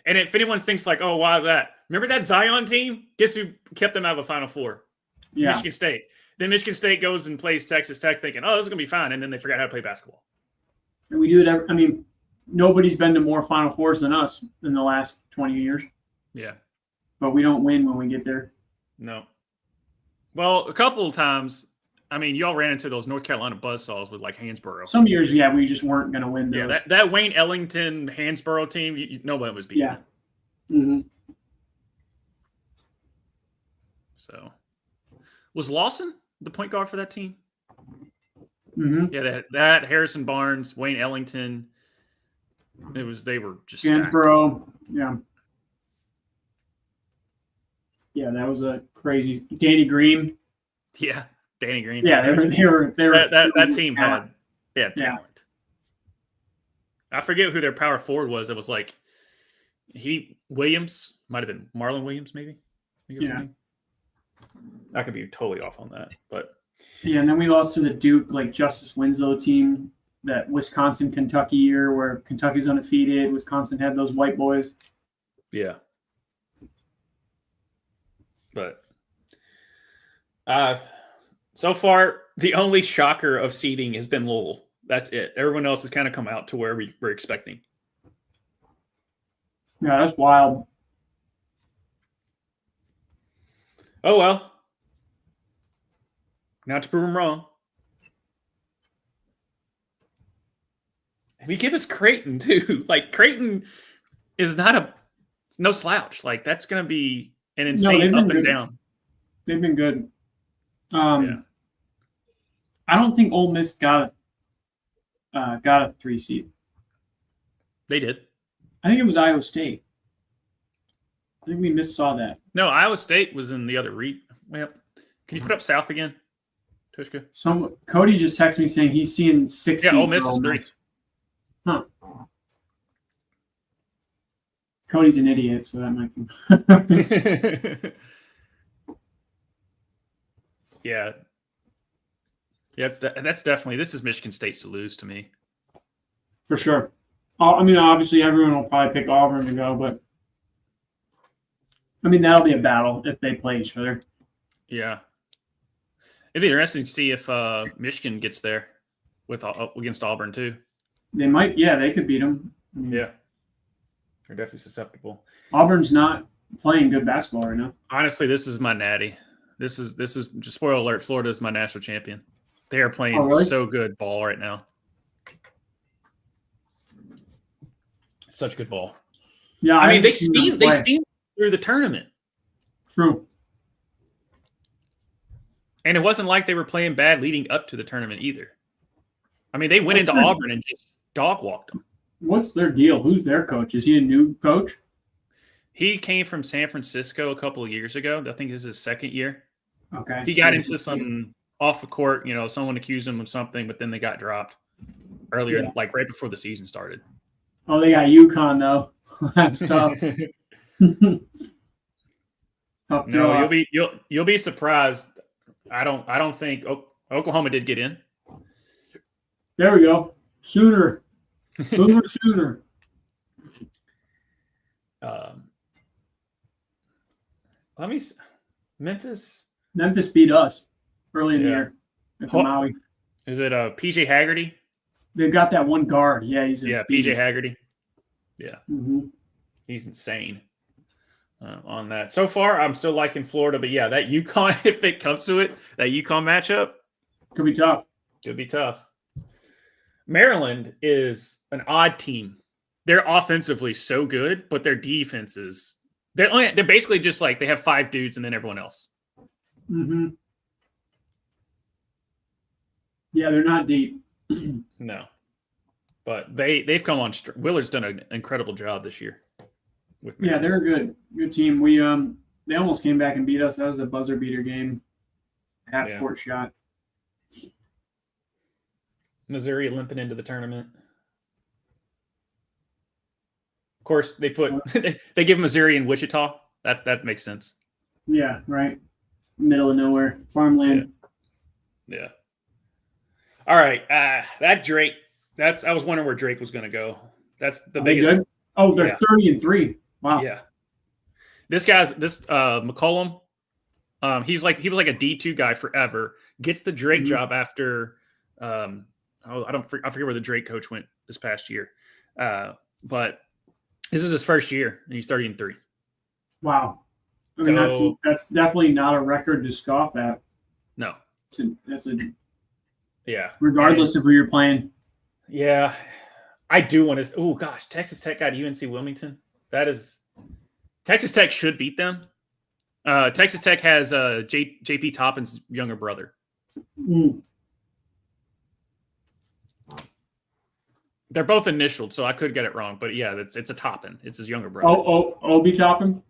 And if anyone thinks like, oh, why is that? Remember that Zion team? Guess who kept them out of the Final Four? Yeah. Michigan State. Then Michigan State goes and plays Texas Tech thinking, oh, this is going to be fine. And then they forgot how to play basketball. And we do it. Nobody's been to more Final Fours than us in the last 20 years. Yeah. But we don't win when we get there. No. Well, a couple of times, y'all ran into those North Carolina buzzsaws with like Hansborough. Some years, we just weren't going to win those. Yeah, that Wayne Ellington Hansborough team, nobody was beating. Yeah. Mm-hmm. So, was Lawson the point guard for that team? Mm-hmm. Yeah, that Harrison Barnes, Wayne Ellington. They were just Hansborough. Yeah. Yeah, that was a crazy. Danny Green. Yeah, Danny Green. Yeah, they were. That team had talent. Yeah. I forget who their power forward was. It was like Williams, might have been Marlon Williams, maybe. Yeah. I could be totally off on that, but yeah. And then we lost to the Duke, like Justice Winslow team, that Wisconsin Kentucky year where Kentucky's undefeated. Wisconsin had those white boys. Yeah. But so far, the only shocker of seeding has been Louisville. That's it. Everyone else has kind of come out to where we were expecting. Yeah, that's wild. Oh, well. Not to prove them wrong. We give us Creighton, too. Like, Creighton is no slouch. Like, that's going to be an insane up and down. They've been good. I don't think Ole Miss got a 3 seed. They did. I think it was Iowa State. I think we saw that. No, Iowa State was in the other Well, can you put up South again, Tushka? Cody just texted me saying he's seeing 6 seeds. Yeah, Ole Miss is 3. Huh. Cody's an idiot, so that might be. Yeah. Yeah, that's definitely – this is Michigan State's to lose to me. For sure. Obviously everyone will probably pick Auburn to go, but that'll be a battle if they play each other. Yeah. It'd be interesting to see if Michigan gets there against Auburn too. They might. Yeah, they could beat them. Yeah. They're definitely susceptible. Auburn's not playing good basketball right now. Honestly, this is my natty. This is just spoiler alert. Florida is my national champion. They are playing so good ball right now. Such good ball. Yeah, they steamed through the tournament. True. And it wasn't like they were playing bad leading up to the tournament either. They went into Auburn and just dog walked them. What's their deal? Who's their coach? Is he a new coach? He came from San Francisco a couple of years ago. I think this is his second year. Okay. He got into some off the court, someone accused him of something, but then they got dropped earlier, like right before the season started. Oh, they got UConn though. That's tough. Tough. No, you'll be surprised. I don't think Oklahoma did get in. There we go. Shooter. Memphis beat us early in the year at the Maui. Is it PJ Haggerty? They've got that one guard. Yeah, PJ Haggerty. Yeah. Mm-hmm. He's insane. on that. So far, I'm still liking Florida, but yeah, that UConn, if it comes to it, that UConn matchup Could be tough. could be tough. Maryland is an odd team. They're offensively so good, but their defense is they're basically just like they have 5 dudes and then everyone else. Mm-hmm. Yeah, they're not deep. No, but they've come on. Willard's done an incredible job this year. Yeah, they're a good team. We they almost came back and beat us. That was a buzzer beater game, half court shot. Missouri limping into the tournament. Of course, they give Missouri in Wichita. That makes sense. Yeah, right. Middle of nowhere, farmland. Yeah. All right, that Drake. I was wondering where Drake was going to go. That's the biggest. Good? Oh, they're 30-3. Wow. Yeah. This McCollum. He was like a D2 guy forever. Gets the Drake job after. I forget where the Drake coach went this past year, but this is his first year and he's 30-3. Wow. I mean, that's definitely not a record to scoff at. No. Yeah. Regardless of who you're playing. Yeah. I do want to. Oh, gosh. Texas Tech got UNC Wilmington. Texas Tech should beat them. Texas Tech has JP Toppin's younger brother. Mm. They're both initialed, so I could get it wrong. But yeah, it's a Toppin. It's his younger brother. Obi Toppin?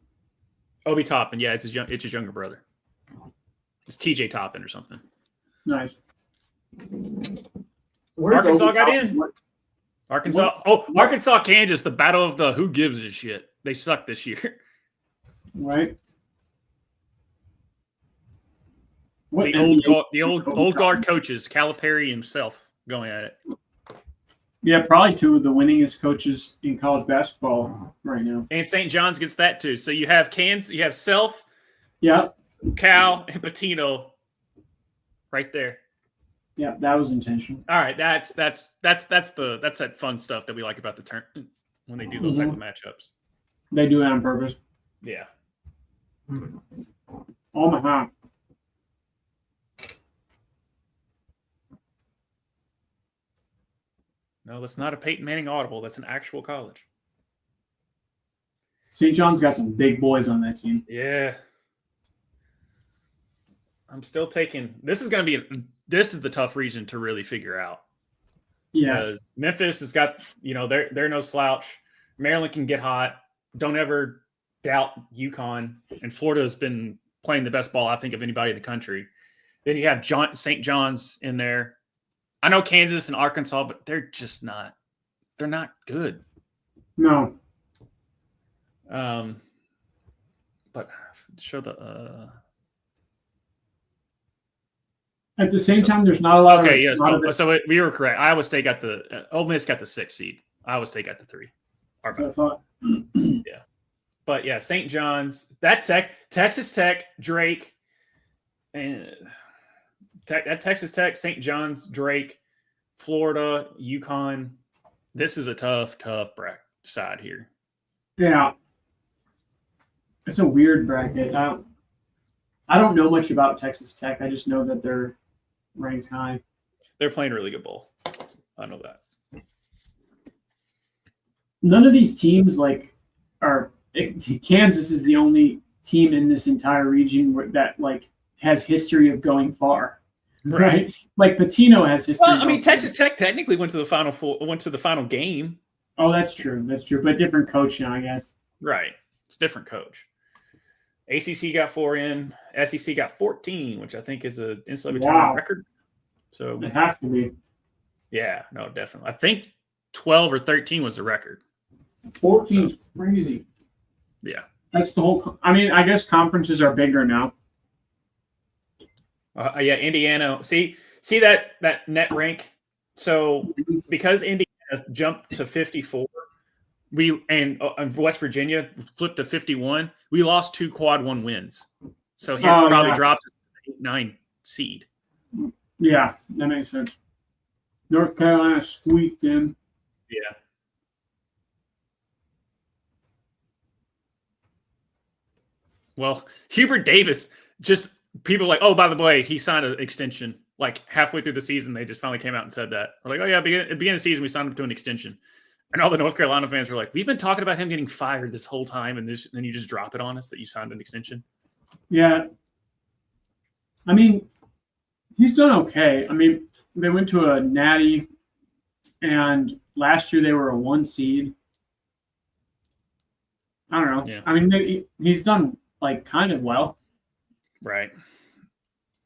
Obi Toppin. Yeah, it's his younger brother. It's TJ Toppin or something. Nice. Arkansas got in. Arkansas, Kansas, the battle of the who gives a shit. They suck this year. Right. The old guard coaches, Calipari himself, going at it. Yeah, probably 2 of the winningest coaches in college basketball right now. And St. John's gets that too. So you have Kansas, you have Self, Cal, and Patino right there. Yeah, that was intentional. All right, that's that fun stuff that we like about the turn when they do those type of matchups. They do it on purpose. Yeah. Omaha. No, that's not a Peyton Manning audible. That's an actual college. St. John's got some big boys on that team. Yeah. I'm still taking – this is the tough region to really figure out. Yeah. Because Memphis has got – they're no slouch. Maryland can get hot. Don't ever doubt UConn. And Florida has been playing the best ball, I think, of anybody in the country. Then you have St. John's in there. I know Kansas and Arkansas, but they're just not – they're not good. No. But show the at the same time, there's not a lot. Okay, yes. So we were correct. Iowa State got Ole Miss got the 6th seed. Iowa State got the 3. So I thought. Yeah, but yeah, St. John's, Texas Tech, Drake, and Texas Tech, St. John's, Drake, Florida, UConn. This is a tough bracket side here. Yeah. It's a weird bracket. I don't know much about Texas Tech. I just know that they're ranked high. They're playing really good ball. I know that. None of these teams Kansas is the only team in this entire region that has history of going far. Right? Like Patino has history. Well, I mean, Texas Tech technically went to the final game. Oh, that's true. That's true. But different coach now, I guess. Right. It's a different coach. ACC got 4 in. SEC got 14, which I think is a NCAA tournament record. So it has to be. Yeah, no, definitely. I think 12 or 13 was the record. 14 is crazy. Yeah. That's the whole – I mean, I guess conferences are bigger now. Yeah, Indiana. See that net rank? So because Indiana jumped to 54, and West Virginia flipped to 51, we lost 2 quad 1 wins. So he has probably dropped to 8-9 seed. Yeah, that makes sense. North Carolina squeaked in. Yeah. Well, Hubert Davis, just people like, oh, by the way, he signed an extension. Like halfway through the season, they just finally came out and said that. We're like, oh yeah, at the beginning of the season, we signed him to an extension. And all the North Carolina fans were like, we've been talking about him getting fired this whole time, and then you just drop it on us that you signed an extension. Yeah. I mean, he's done okay. I mean, they went to a natty, and last year they were a 1 seed. I don't know. Yeah. I mean, he's done like kind of well. Right.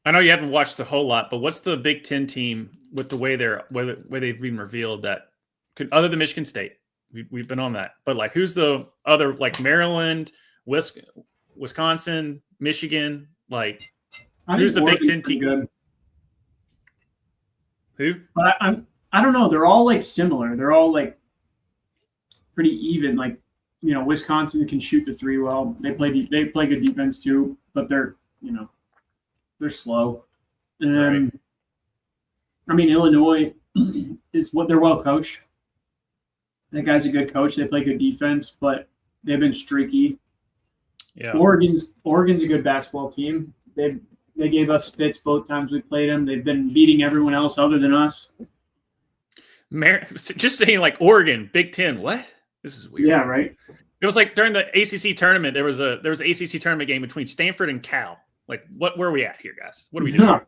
I know you haven't watched a whole lot, but what's the Big Ten team with the way they've been revealed that could, other than Michigan State, we've been on that, but like who's the other, like Maryland, Wisconsin, Michigan, like who's the Big Ten team? Good. Who? But I don't know. They're all like similar. They're all like pretty even. Like, you know, Wisconsin can shoot the 3 well. They play good defense too, but they're slow. And Right. I mean, Illinois is what they're well coached. That guy's a good coach. They play good defense, but they've been streaky. Yeah. Oregon's a good basketball team. They gave us fits both times we played them. They've been beating everyone else other than us. Just saying, like Oregon, Big Ten. What? This is weird. Yeah, right. It was like during the ACC tournament. There was an ACC tournament game between Stanford and Cal. Like, where are we at here, guys? What are we doing? Yeah.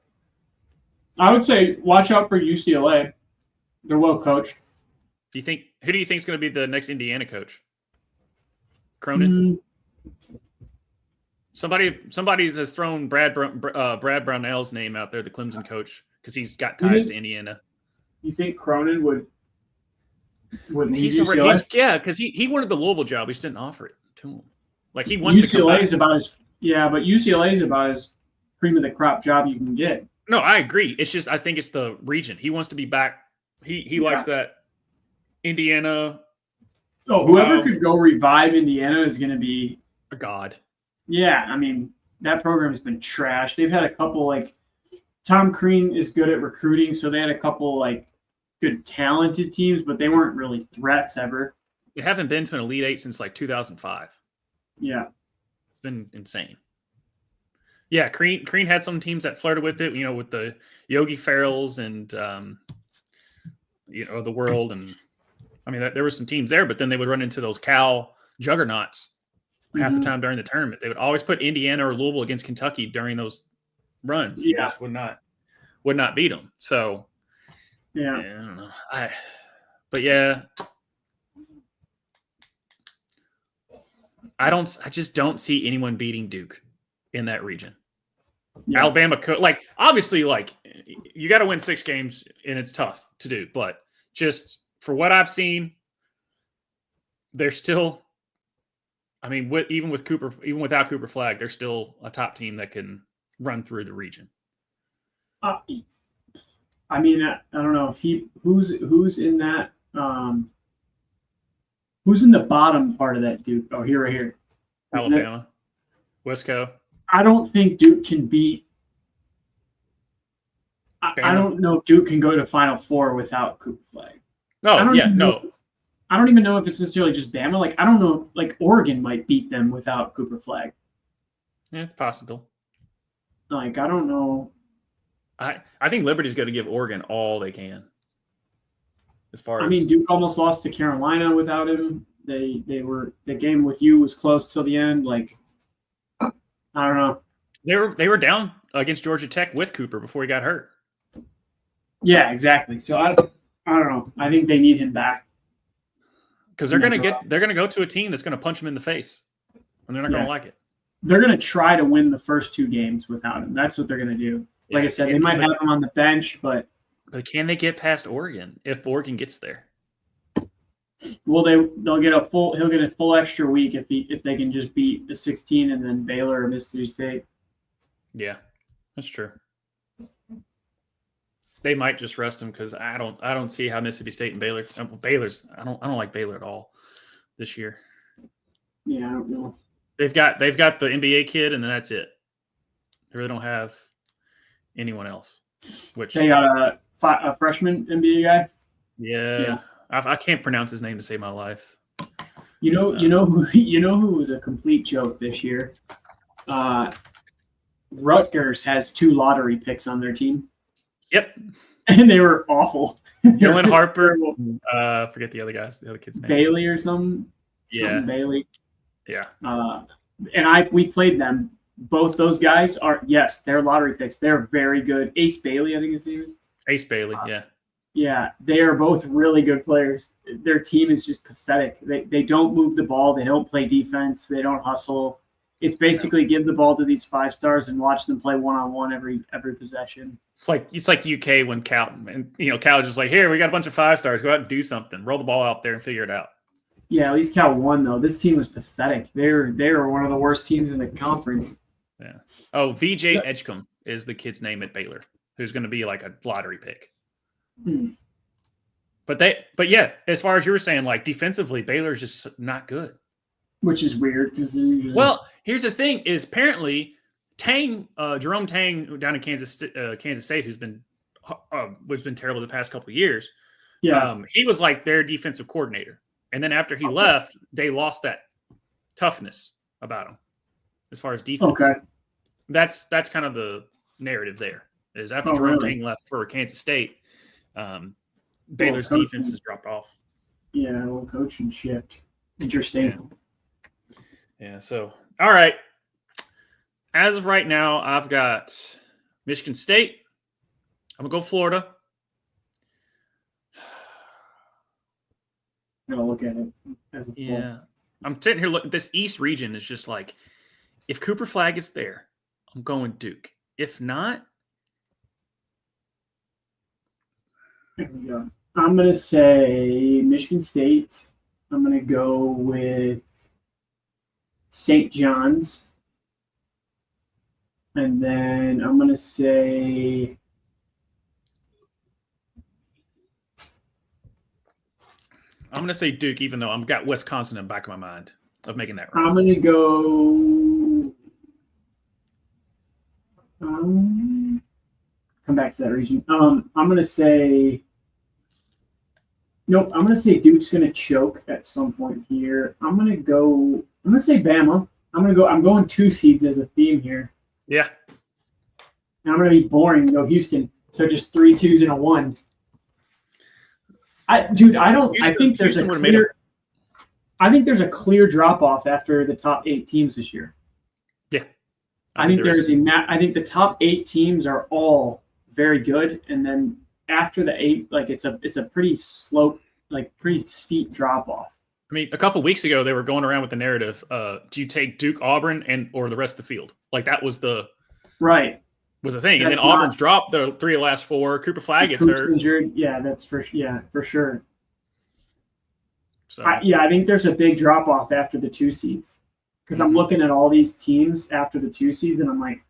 I would say watch out for UCLA. They're well coached. Who do you think is going to be the next Indiana coach? Cronin? Somebody has thrown Brad Brownell's name out there, the Clemson coach, because he's got ties to Indiana. You think Cronin would leave UCLA? UCLA? Yeah, because he wanted the Louisville job. He just didn't offer it to him. Like he wants to come back. But UCLA is about as cream of the crop job you can get. No, I agree. It's just I think it's the region. He wants to be back. He likes that Indiana. Oh, whoever could go revive Indiana is going to be a god. Yeah, I mean, that program's been trash. They've had a couple, like, Tom Crean is good at recruiting, so they had a couple, like, good talented teams, but they weren't really threats ever. They haven't been to an Elite Eight since, like, 2005. Yeah. It's been insane. Yeah, Crean had some teams that flirted with it, with the Yogi Ferrells and, the world. And, I mean, there were some teams there, but then they would run into those Cal juggernauts. Half the time during the tournament. They would always put Indiana or Louisville against Kentucky during those runs. Yeah. Just would not beat them. So yeah, I don't know. But yeah, I just don't see anyone beating Duke in that region. Yeah. Alabama could, like, obviously, like, you got to win 6 games and it's tough to do, but just for what I've seen, they're still, I mean, even without Cooper Flagg, they're still a top team that can run through the region. I mean, I don't know if who's in that. Who's in the bottom part of that Duke? Oh, right here. Alabama, Wisco. I don't think Duke can beat. I don't know if Duke can go to Final Four without Cooper Flagg. Oh, yeah, no. I don't even know if it's necessarily just Bama. Like, I don't know. Like, Oregon might beat them without Cooper Flagg. Yeah, it's possible. Like, I don't know. I think Liberty's going to give Oregon all they can. As far as, I mean, Duke almost lost to Carolina without him. The game with you was close till the end. Like, I don't know. They were down against Georgia Tech with Cooper before he got hurt. Yeah, exactly. So I don't know. I think they need him back. Because they're going to go to a team that's going to punch them in the face, and they're not going to like it. They're going to try to win the first 2 games without him. That's what they're going to do. Like I said, they might have him on the bench, but can they get past Oregon if Oregon gets there? Well, he'll get a full extra week if they can just beat the 16 and then Baylor or Mississippi State. Yeah, that's true. They might just rest him because I don't see how Mississippi State and Baylor. I don't like Baylor at all this year. Yeah, I don't know. They've got the NBA kid, and then that's it. They really don't have anyone else. Which they got a freshman NBA guy. Yeah. I can't pronounce his name to save my life. You know who was a complete joke this year. Rutgers has 2 lottery picks on their team. Yep. And they were awful. Dylan Harper. Forget the other kid's name. Bailey or something. Yeah. Bailey. Yeah. And we played them. Both those guys are, yes, they're lottery picks. They're very good. Ace Bailey, I think his name is. Ace Bailey, yeah. Yeah, they are both really good players. Their team is just pathetic. They don't move the ball. They don't play defense. They don't hustle. It's basically give the ball to these 5 stars and watch them play one-on-one every possession. It's like UK when Cal Cal just like, here, we got a bunch of 5 stars. Go out and do something. Roll the ball out there and figure it out. Yeah, at least Cal won though. This team was pathetic. They were one of the worst teams in the conference. Yeah. Oh, VJ Edgecombe is the kid's name at Baylor, who's going to be like a lottery pick. But yeah, as far as you were saying, like defensively, Baylor's just not good. Which is weird because well, here's the thing: is apparently Jerome Tang down in Kansas State, who's been terrible the past couple of years. Yeah, he was like their defensive coordinator, and then after he left, they lost that toughness about him as far as defense. Okay, that's kind of the narrative there. Is after Jerome Tang left for Kansas State, Baylor's defense has dropped off. Yeah, a little coaching shift. Interesting. Yeah. So, all right. As of right now, I've got Michigan State. I'm gonna go Florida. I'm gonna look at it as a full. Yeah. I'm sitting here looking. This East region is just like, if Cooper Flag is there, I'm going Duke. If not, there we go. I'm going to say Michigan State. I'm going to go with St. John's. And then I'm going to say Duke, even though I've got Wisconsin in the back of my mind of making that right. I'm going to go come back to that region. I'm going to say nope. I'm going to say Duke's going to choke at some point here. I'm going to say Bama. I'm going 2 seeds as a theme here. Yeah. And I'm going to be boring and go Houston. So just 3 2s and a 1. I think there's a clear drop off after the top 8 teams this year. Yeah. I think the top 8 teams are all very good, and then after the 8, like it's a pretty pretty steep drop off. I mean, a couple of weeks ago they were going around with the narrative, do you take Duke, Auburn, or the rest of the field? Like that was the thing. And then Auburn's dropped the 3 of the last 4. Cooper Flag gets hurt. Injured. Yeah, that's for sure. So I think there's a big drop off after the 2 seeds. Because I'm looking at all these teams after the 2 seeds, and I'm like,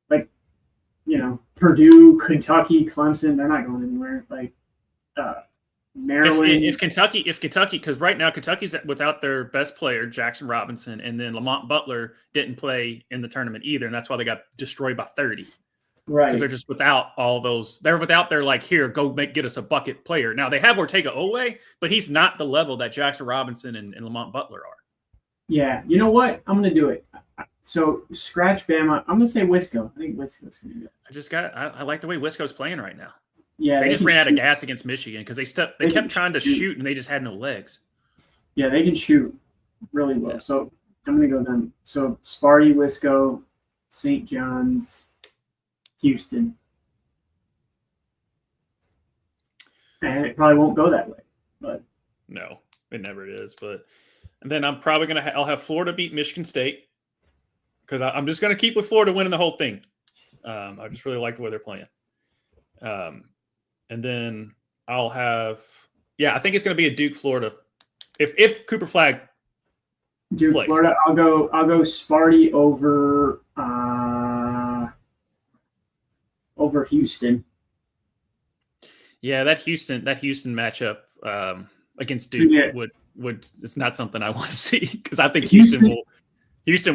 like, Purdue, Kentucky, Clemson, they're not going anywhere. Like, Maryland. If Kentucky, because right now Kentucky's without their best player, Jackson Robinson, and then Lamont Butler didn't play in the tournament either, and that's why they got destroyed by 30. Right. Because they're just without all those. They're without their, like, here, go get us a bucket player. Now, they have Ortega Oweh, but he's not the level that Jackson Robinson and Lamont Butler are. Yeah. You know what? I'm going to do it. So, scratch Bama. I'm going to say Wisco. I think Wisco's going to go. I like the way Wisco's playing right now. Yeah. They just ran out of gas against Michigan because they kept trying to shoot and they just had no legs. Yeah, they can shoot really well. Yeah. So, I'm going to go then. So, Sparty, Wisco, St. John's, Houston. And it probably won't go that way. But no, it never is. But and then I'm probably I'll have Florida beat Michigan State because I'm just going to keep with Florida winning the whole thing. I just really like the way they're playing. And then I'll have I think it's going to be a Duke Florida. If Cooper Flag Duke plays. Florida, I'll go Sparty over Houston. Yeah, that Houston matchup against Duke would it's not something I want to see because I think Houston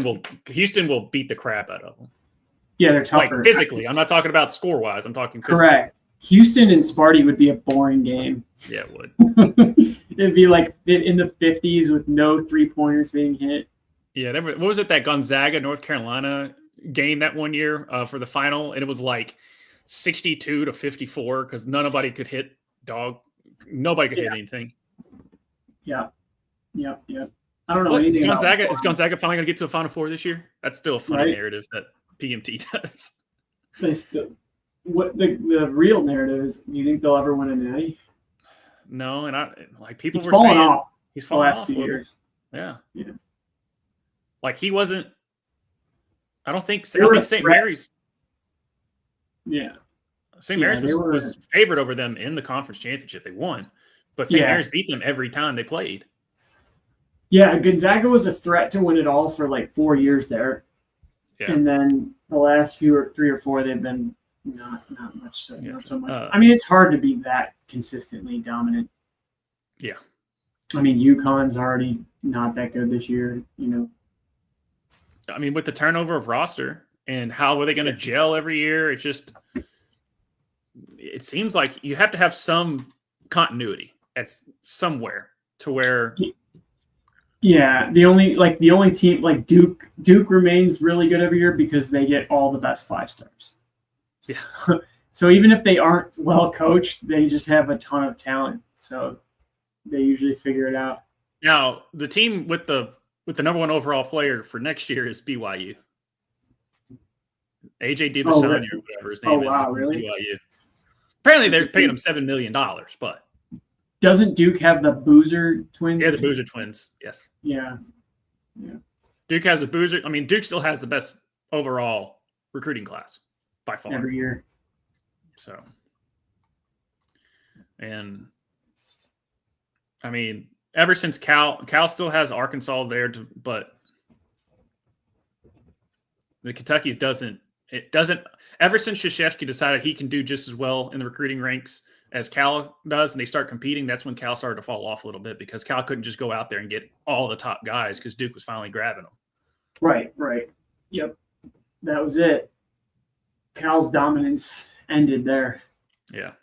will beat the crap out of them. Yeah, they're tougher. Like physically. I'm not talking about score wise. I'm talking physically. Correct. Houston and Sparty would be a boring game. Yeah, it would. It'd be like in the 50s with no 3-pointers being hit. Yeah, what was it, that Gonzaga North Carolina game that one year for the final, and it was like 62-54 because nobody could hit nobody could hit anything. Yeah. I don't know But anything is Gonzaga finally going to get to a Final Four this year? That's still a funny narrative that PMT does. What the real narrative is? Do you think they'll ever win a natty? No, and people he's were fallen saying off he's the last few years. Yeah. Yeah. Like he wasn't. I think St. Mary's. Yeah. St. Mary's was favored over them in the conference championship. They won, but St. Mary's beat them every time they played. Yeah, Gonzaga was a threat to win it all for like 4 years there. Yeah. And then the last 3 or 4, they've been not much. Not so much. I mean, it's hard to be that consistently dominant. Yeah. I mean, UConn's already not that good this year, you know. I mean, with the turnover of roster and how are they going to gel every year? It seems like you have to have some continuity at somewhere to where. Yeah, the only team like Duke remains really good every year because they get all the best 5 stars. Yeah. So even if they aren't well coached, they just have a ton of talent. So they usually figure it out. Now, the team with the number 1 overall player for next year is BYU. AJ Dibasani or whatever his name is. Wow, really? BYU. Apparently, they're paying him $7 million, but doesn't Duke have the Boozer twins? Yeah, the Boozer twins. Yes. Yeah. Duke has a Boozer. I mean, Duke still has the best overall recruiting class by far every year. So, and I mean, ever since Cal still has Arkansas there, but the Kentucky's doesn't. Ever since Krzyzewski decided he can do just as well in the recruiting ranks as Cal does, and they start competing, that's when Cal started to fall off a little bit because Cal couldn't just go out there and get all the top guys because Duke was finally grabbing them. Right. Yep. That was it. Cal's dominance ended there. Yeah.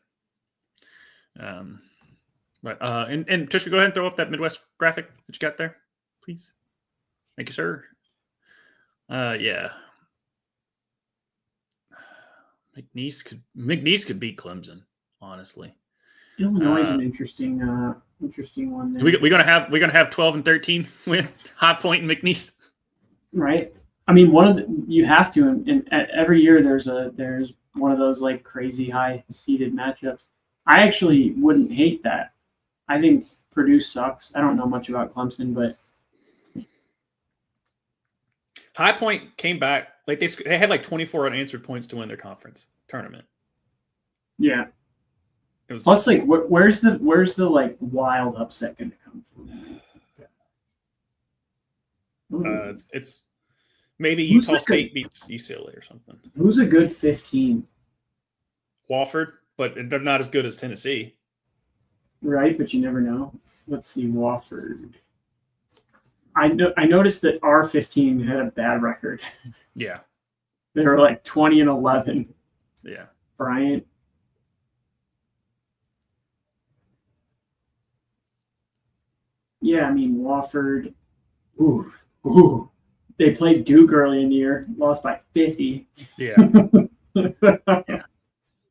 But and Trisha, go ahead and throw up that Midwest graphic that you got there, please. Thank you, sir. Yeah. McNeese could beat Clemson, honestly. Illinois is an interesting one. There. We're gonna have 12 and 13 with High Point and McNeese, right? I mean, you have to, and every year there's one of those like crazy high seeded matchups. I actually wouldn't hate that. I think Purdue sucks. I don't know much about Clemson, but High Point came back. Like they had like 24 unanswered points to win their conference tournament. Yeah. It was plus like where's the like wild upset going to come from? It's maybe Utah State beats UCLA or something. Who's a good 15? Wofford, but they're not as good as Tennessee. Right, but you never know. Let's see, Wofford. I noticed that R15 had a bad record. Yeah. They were like 20 and 11. Yeah. Bryant. Yeah, I mean, Wofford. Ooh. They played Duke early in the year, lost by 50. Yeah. Yeah.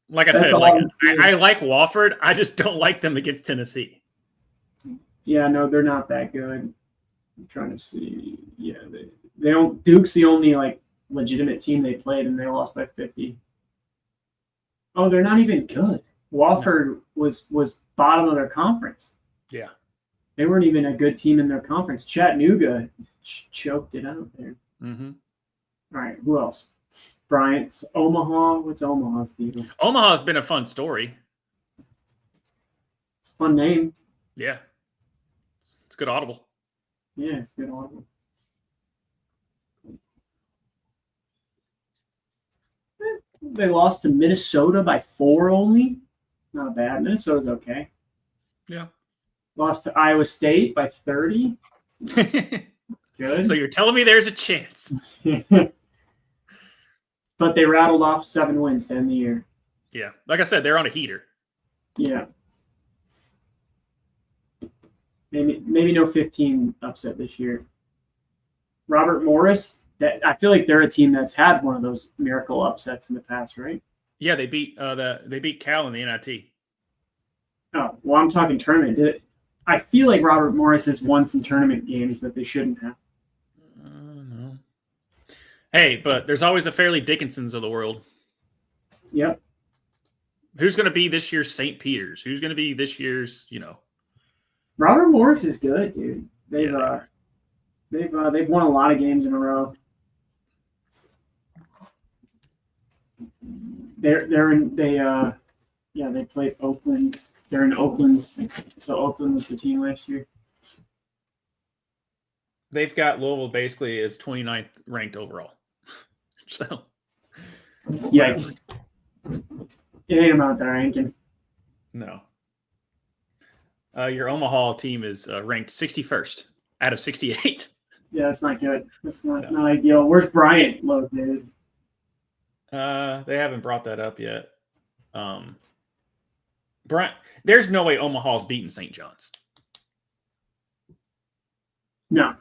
Like I said, I like Wofford. I just don't like them against Tennessee. Yeah, no, they're not that good. I'm trying to see. Yeah, they don't. Duke's the only like legitimate team they played, and they lost by 50. Oh, they're not even good. Wofford was bottom of their conference. Yeah, they weren't even a good team in their conference. Chattanooga choked it out there. Mm-hmm. All right, who else? Bryant's Omaha. What's Omaha's deal? Omaha's been a fun story. It's a fun name. Yeah, it's good audible. Yeah, it's good audible. They lost to Minnesota by 4 only. Not bad. Minnesota's okay. Yeah. Lost to Iowa State by 30. Good. So you're telling me there's a chance. But they rattled off 7 wins to end the year. Yeah. Like I said, they're on a heater. Yeah. Maybe no 15 upset this year. Robert Morris. That I feel like they're a team that's had one of those miracle upsets in the past, right? Yeah, they beat Cal in the NIT. Oh, well, I'm talking tournament. I feel like Robert Morris has won some tournament games that they shouldn't have. No. Hey, but there's always the Fairleigh Dickinsons of the world. Yep. Who's going to be this year's St. Peter's? Who's going to be this year's, Robert Morris is good, dude. They've Yeah. they've won a lot of games in a row. They played Oakland. They're in Oakland, so Oakland was the team last year. They've got Louisville basically as 29th ranked overall. So, Yikes! It ain't about that ranking. No. Your Omaha team is ranked 61st out of 68. Yeah, that's not good. That's not ideal. Where's Bryant located? They haven't brought that up yet. Bryant, there's no way Omaha's beating St. John's. No.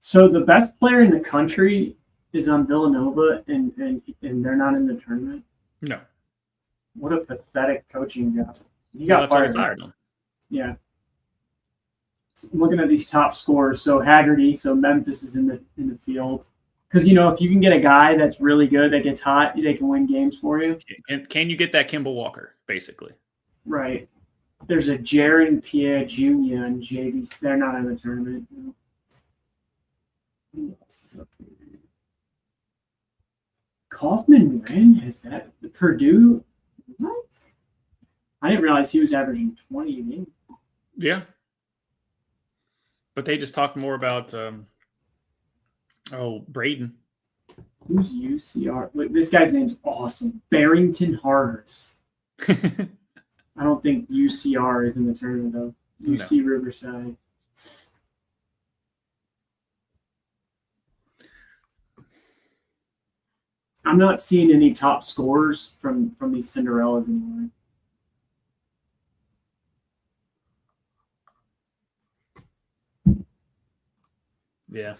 So the best player in the country is on Villanova, and they're not in the tournament. No. What a pathetic coaching job. He got fired. Him. Yeah. Looking at these top scorers, so Haggerty, so Memphis is in the field. Because if you can get a guy that's really good that gets hot, they can win games for you. Can you get that Kimball Walker, basically? Right. There's a Jaron Pierre Jr. and JV. They're not in the tournament. Who else is up here? Kaufman Wren has that. Purdue. What? I didn't realize he was averaging 20 a game. Yeah. But they just talked more about Braden. Who's UCR? Wait, this guy's name's awesome. Barrington Hargis. I don't think UCR is in the tournament, though. UC Riverside. I'm not seeing any top scorers from these Cinderellas anymore. Yeah.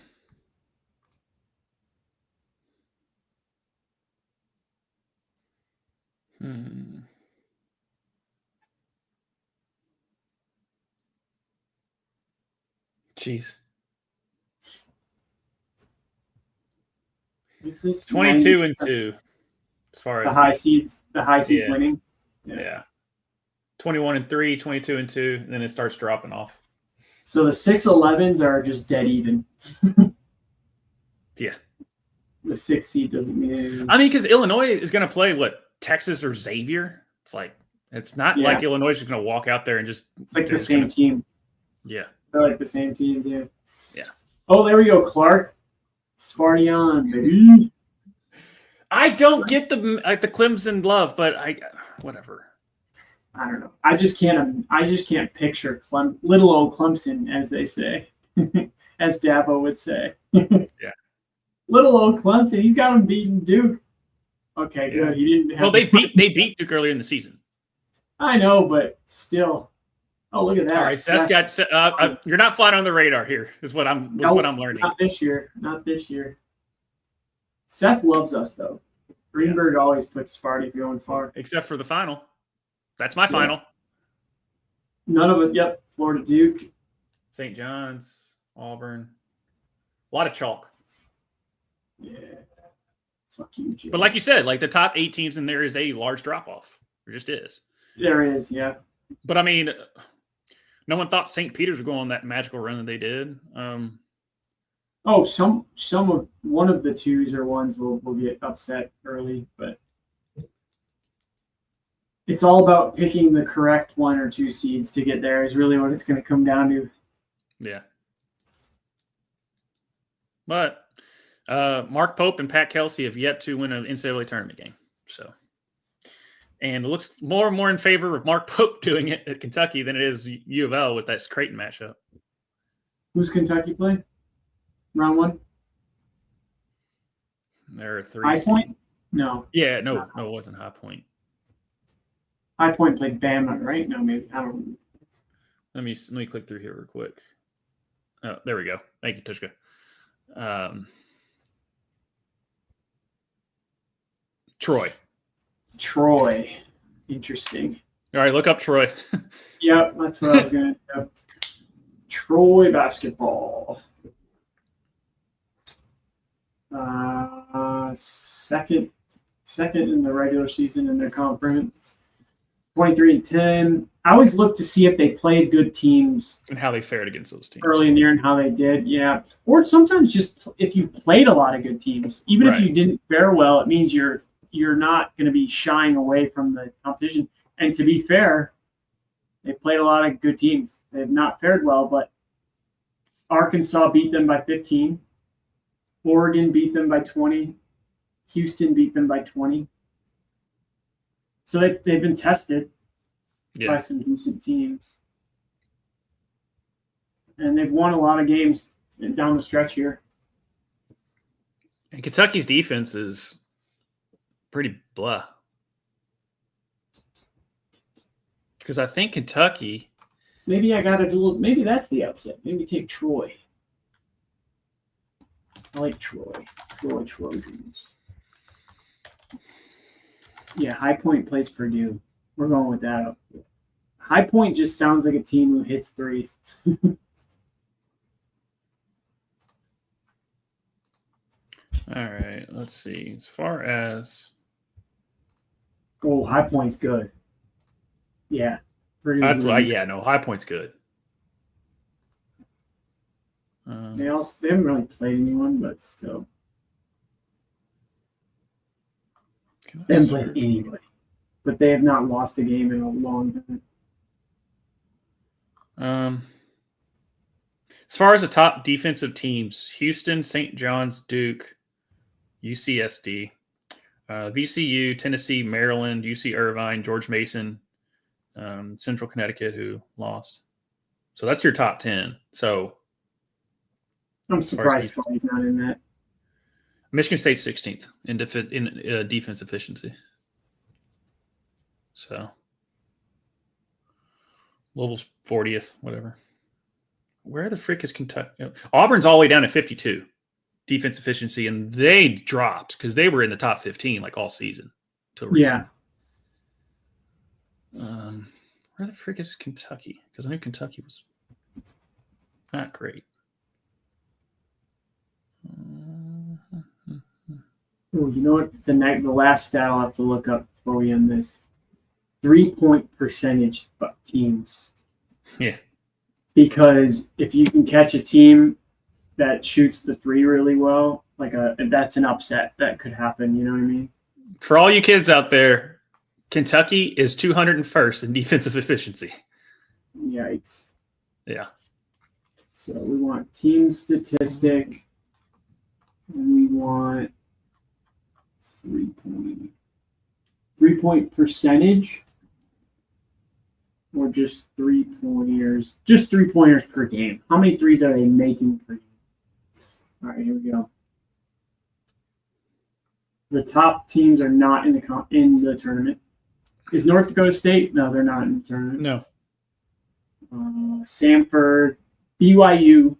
Jeez. 22-2 as far as the high seeds winning. Yeah. 21-3, 22-2, and then it starts dropping off. So the 6-11s are just dead even. Yeah. The 6 seed doesn't mean anything. I mean, because Illinois is going to play Texas or Xavier. It's not like Illinois is just going to walk out there and just. It's like the same team. Yeah. They're like the same team, too. Yeah. Oh, there we go, Clark. Sparty baby. I don't get the Clemson love, but whatever. I don't know. I just can't picture little old Clemson, as they say, as Dabo would say. Yeah. Little old Clemson. He's got him beating Duke. Okay, good. He didn't. Well, they beat Duke earlier in the season. I know, but still. Oh, look at that. All right, so that's got. You're not flying on the radar here. Is what I'm learning. Not this year. Seth loves us though. Greenberg always puts Sparty going far. Except for the final. That's my final. None of it. Yep. Florida Duke. St. John's, Auburn. A lot of chalk. Yeah. Fuck you, Jim. But like you said, the top 8 teams in there is a large drop off. There just is. There is, yeah. But I mean, no one thought St. Peter's would go on that magical run that they did. One of the 2s or 1s will get upset early, but it's all about picking the correct 1 or 2 seeds to get there is really what it's going to come down to. Yeah. But Mark Pope and Pat Kelsey have yet to win an NCAA tournament game. So, and it looks more and more in favor of Mark Pope doing it at Kentucky than it is U of L with that Creighton matchup. Who's Kentucky play? Round 1? There are 3. High Point? No. Yeah, no, it wasn't High Point. High Point played Bama, right? No, maybe. I don't know. Let me click through here real quick. Oh, there we go. Thank you, Tushka. Troy. Interesting. All right, look up Troy. Yep, that's what I was going to do. Troy basketball. Second in the regular season in their conference. 23-10. I always look to see if they played good teams and how they fared against those teams early in the year and how they did. Yeah, or sometimes just if you played a lot of good teams, even if you didn't fare well, it means you're not going to be shying away from the competition. And to be fair, they've played a lot of good teams. They've not fared well, but Arkansas beat them by 15. Oregon beat them by 20. Houston beat them by 20. So they've been tested by some decent teams. And they've won a lot of games down the stretch here. And Kentucky's defense is pretty blah. Because I think Kentucky. Maybe I got to do. Maybe that's the upset. Maybe take Troy. I like Troy. Troy Trojans. Yeah, High Point plays Purdue. We're going with that. High Point just sounds like a team who hits threes. All right, let's see. As far as High Point's good. Yeah. High Point's good. They haven't really played anyone, but still. They haven't played anybody. But they have not lost a game in a long time. As far as the top defensive teams, Houston, St. John's, Duke, UCSD, VCU, Tennessee, Maryland, UC Irvine, George Mason, Central Connecticut, who lost. So that's your top 10. So I'm surprised he's not in that. Michigan State's 16th in defense efficiency. So Louisville's 40th, whatever. Where the frick is Kentucky? Auburn's all the way down to 52 defense efficiency, and they dropped because they were in the top 15 like all season until recently. Yeah. Where the frick is Kentucky? Because I knew Kentucky was not great. Oh, you know what? The last stat I'll have to look up before we end this. 3-point percentage teams. Yeah. Because if you can catch a team that shoots the three really well, that's an upset that could happen. You know what I mean? For all you kids out there, Kentucky is 201st in defensive efficiency. Yikes. Yeah. So we want team statistic, and we want 3-point percentage, or just 3-pointers? Just 3-pointers per game. How many threes are they making per game? All right, here we go. The top teams are not in the tournament. Is North Dakota State? No, they're not in the tournament. No. Samford, BYU.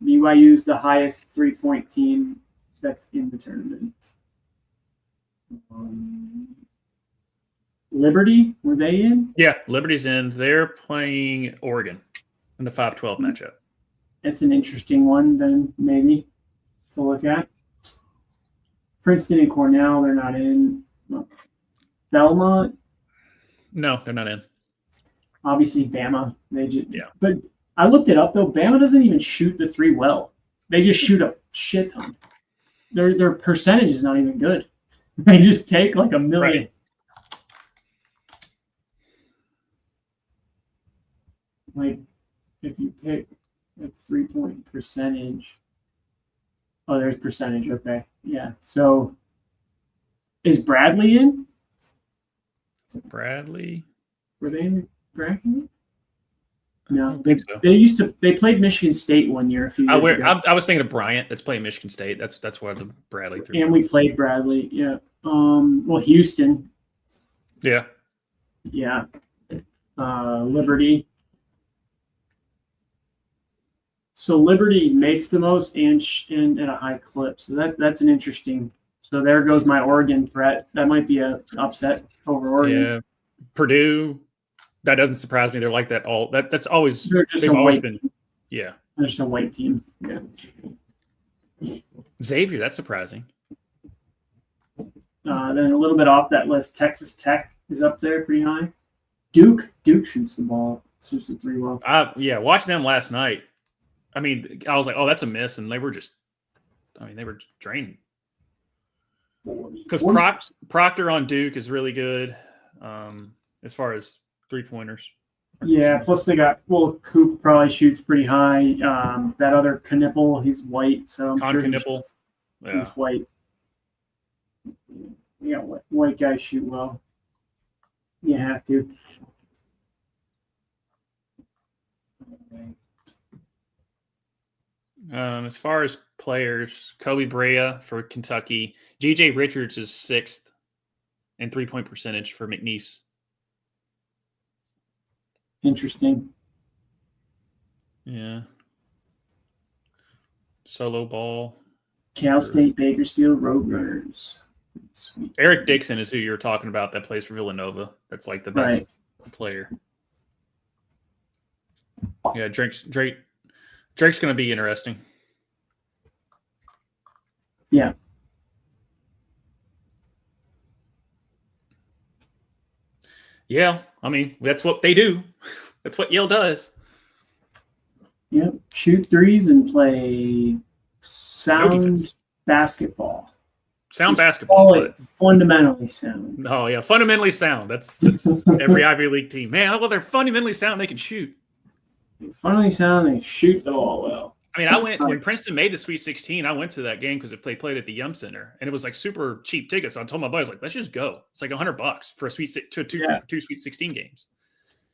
BYU is the highest 3-point team that's in the tournament. Liberty, were they in? Yeah, Liberty's in. They're playing Oregon in the 5-12 matchup. It's an interesting one, then, maybe, to look at. Princeton and Cornell, they're not in. Belmont? No, they're not in. Obviously, Bama. But I looked it up, though. Bama doesn't even shoot the three well. They just shoot a shit ton. Their percentage is not even good. They just take like a million. Right. Like, if you pick a 3-point percentage. Oh, there's percentage. Okay. Yeah. So, is Bradley in? Bradley? Were they in the bracket? No, I don't think so. They played Michigan State one year. A few years ago. I was thinking of Bryant. That's playing Michigan State. That's why the Bradley threw. And we played Bradley. Yeah. Well, Houston. Yeah. Yeah. Liberty. So Liberty makes the most and at a high clip. So that's an interesting. So there goes my Oregon threat. That might be an upset over Oregon. Yeah, Purdue. That doesn't surprise me. They're like that all. That's always. They've always been. Yeah, they're just a white team. Yeah. Xavier. That's surprising. Then a little bit off that list, Texas Tech is up there pretty high. Duke shoots the ball. Shoots the three well. Yeah, watching them last night. I mean, I was like, oh, that's a miss. And they were just, they were draining. Because Proctor on Duke is really good as far as three-pointers. Yeah, plus they got, Coop probably shoots pretty high. That other Knipple, he's white, so I'm sure he's white. Yeah, white guys shoot well. You have to. As far as players, Kobe Brea for Kentucky. G.J. Richards is 6th in three-point percentage for McNeese. Interesting. Yeah. Solo ball. Cal State Bakersfield Roadrunners. Sweet. Eric Dixon is who you were talking about that plays for Villanova. That's like the best player. Yeah, Drake's going to be interesting. Yeah. Yeah, I mean, that's what they do. That's what Yale does. Yep. Shoot threes and play sound basketball. Sound basketball. Fundamentally sound. Oh, yeah. Fundamentally sound. That's every Ivy League team. Man, well, they're fundamentally sound. They can shoot. Fundamentally sound. They shoot the ball well. I mean, I went when Princeton made the Sweet 16. I went to that game because they played at the Yum Center, and it was like super cheap tickets. So I told my buddies, like, let's just go. It's like $100 for a two Sweet 16 games,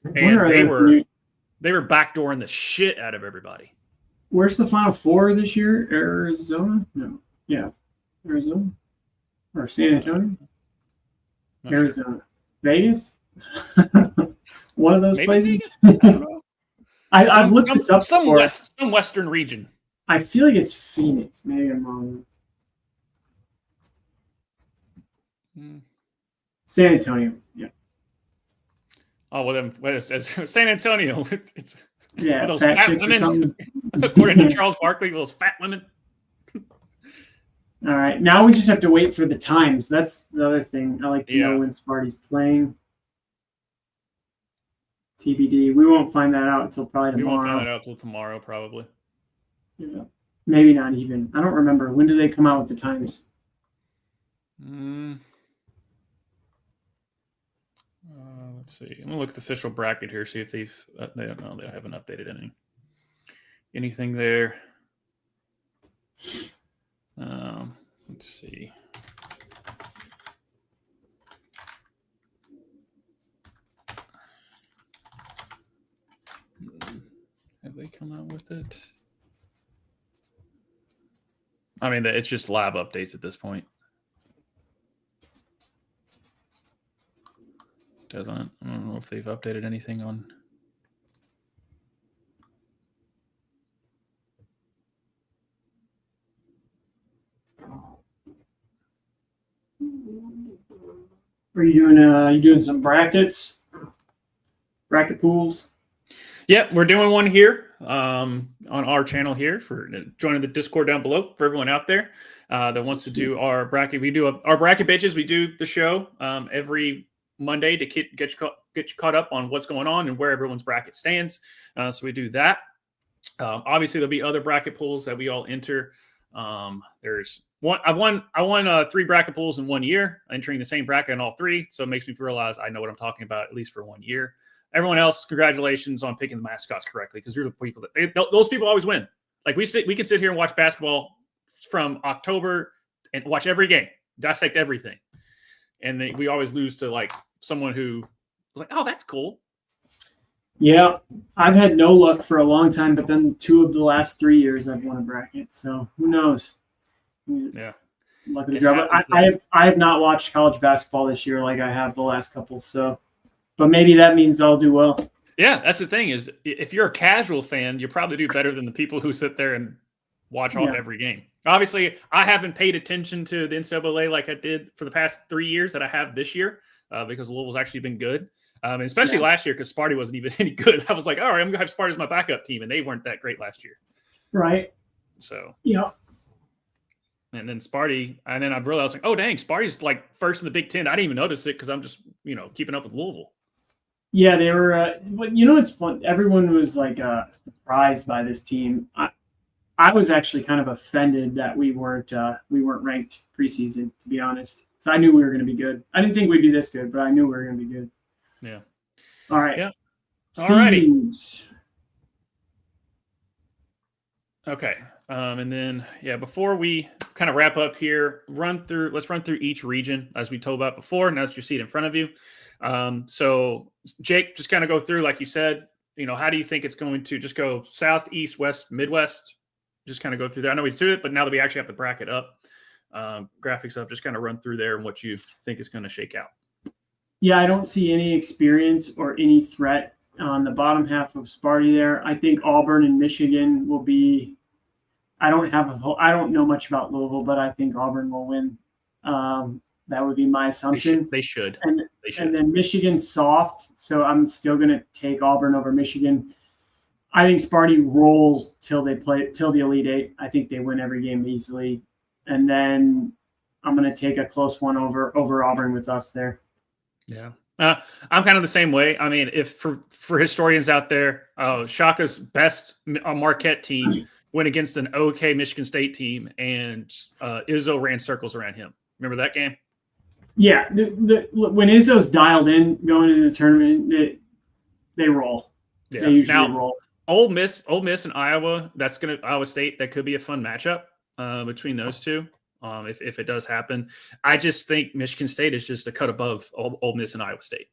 and they were backdooring the shit out of everybody. Where's the Final Four this year? Arizona? No, yeah, Arizona or San Antonio? Arizona, sure. Vegas. One of those places. I don't know. I've looked this up. Some western region. I feel like it's Phoenix. Maybe I'm wrong. San Antonio. Yeah. Oh well, then San Antonio. It's those fat women. According to Charles Barkley, those fat women. All right, now we just have to wait for the times. That's the other thing. I like to know when Sparty's playing. TBD. We won't find that out until probably tomorrow. We won't find that out until tomorrow, probably. Yeah, maybe not even. I don't remember. When do they come out with the times? Let's see. I'm gonna look at the official bracket here, see if they haven't updated anything there. Let's see. Have they come out with it? I mean, it's just lab updates at this point. Doesn't it? I don't know if they've updated anything on. Are you doing some bracket pools? Yeah, we're doing one here on our channel here for joining the Discord down below for everyone out there that wants to do our bracket. We do our bracket bitches. We do the show every Monday to get you caught up on what's going on and where everyone's bracket stands. So we do that. Obviously, there'll be other bracket pools that we all enter. There's one. I won 3 bracket pools in 1 year, entering the same bracket in all 3. So it makes me realize I know what I'm talking about at least for 1 year. Everyone else, congratulations on picking the mascots correctly, because you're the people those people always win. Like we can sit here and watch basketball from October and watch every game, dissect everything, and we always lose to like someone who was like, "Oh, that's cool." Yeah, I've had no luck for a long time, but then 2 of the last 3 years I've won a bracket. So who knows? Yeah, luck of the draw. But I have not watched college basketball this year like I have the last couple. So. But maybe that means I'll do well. Yeah, that's the thing is if you're a casual fan, you probably do better than the people who sit there and watch every game. Obviously, I haven't paid attention to the NCAA like I did for the past 3 years that I have this year because Louisville's actually been good. And especially last year because Sparty wasn't even any good. I was like, all right, I'm going to have Sparty as my backup team, and they weren't that great last year. Right. So. Yeah. And then Sparty, and then I realized, like, oh, dang, Sparty's like first in the Big Ten. I didn't even notice it because I'm just, keeping up with Louisville. Yeah, they were. It's fun. Everyone was like surprised by this team. I was actually kind of offended that we weren't ranked preseason, to be honest. So I knew we were going to be good. I didn't think we'd be this good, but I knew we were going to be good. Yeah. All right. Yeah. All righty. Okay. And then, before we kind of wrap up here, let's run through each region as we told about before. Now that you see it in front of you. So Jake, just kind of go through, like you said, how do you think it's going to just go south, east, west, Midwest? Just kind of go through there. I know we did it, but now that we actually have the bracket up, graphics up, just kind of run through there and what you think is going to shake out. Yeah, I don't see any experience or any threat on the bottom half of Sparty there. I think Auburn and Michigan will be. I don't know much about Louisville, but I think Auburn will win. That would be my assumption. They should. And then Michigan's soft, so I'm still going to take Auburn over Michigan. I think Sparty rolls till the Elite Eight. I think they win every game easily, and then I'm going to take a close one over Auburn with us there. Yeah, I'm kind of the same way. I mean, if for historians out there, Shaka's best Marquette team went against an okay Michigan State team, and Izzo ran circles around him. Remember that game? Yeah, when Izzo's dialed in going into the tournament, they roll. Yeah. They usually roll. Ole Miss and Iowa. Iowa State. That could be a fun matchup between those two. If it does happen, I just think Michigan State is just a cut above Ole Miss and Iowa State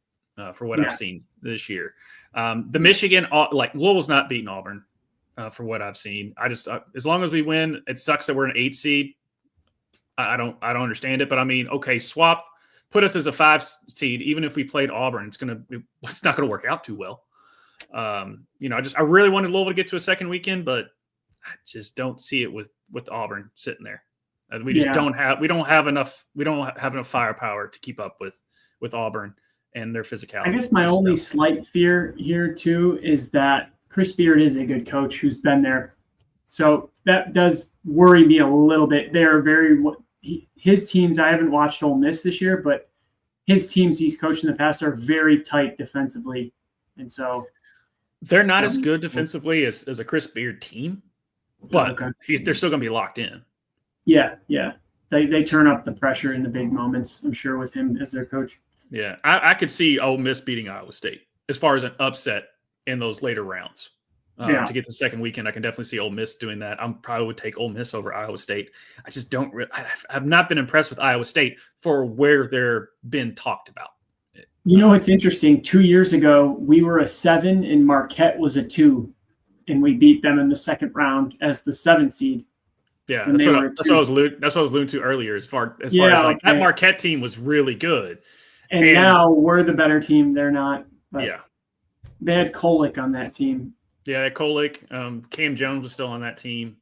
for what I've seen this year. The Michigan, like Louisville's not beating Auburn for what I've seen. I just as long as we win, it sucks that we're an 8 seed. I don't understand it, but I mean, okay, put us as a 5 seed. Even if we played Auburn, it's not gonna work out too well. I really wanted Louisville to get to a second weekend, but I just don't see it with Auburn sitting there. We just don't have enough firepower to keep up with Auburn and their physicality. I guess my only slight fear here too is that Chris Beard is a good coach who's been there, so that does worry me a little bit. They are his teams. I haven't watched Ole Miss this year, but his teams he's coached in the past are very tight defensively, and so they're not as good defensively as a Chris Beard team, but they're still going to be locked in. Yeah. They turn up the pressure in the big moments, I'm sure, with him as their coach. Yeah, I could see Ole Miss beating Iowa State as far as an upset in those later rounds. To get the second weekend, I can definitely see Ole Miss doing that. I probably would take Ole Miss over Iowa State. I just don't I've not been impressed with Iowa State for where they're been talked about. It's interesting. 2 years ago, we were a 7 and Marquette was a 2, and we beat them in the second round as the 7 seed. Yeah, that's what I was alluding to earlier. As far as that Marquette team was really good, and now we're the better team. They're not. But yeah, they had Kolick on that team. Yeah, Kolick. Cam Jones was still on that team.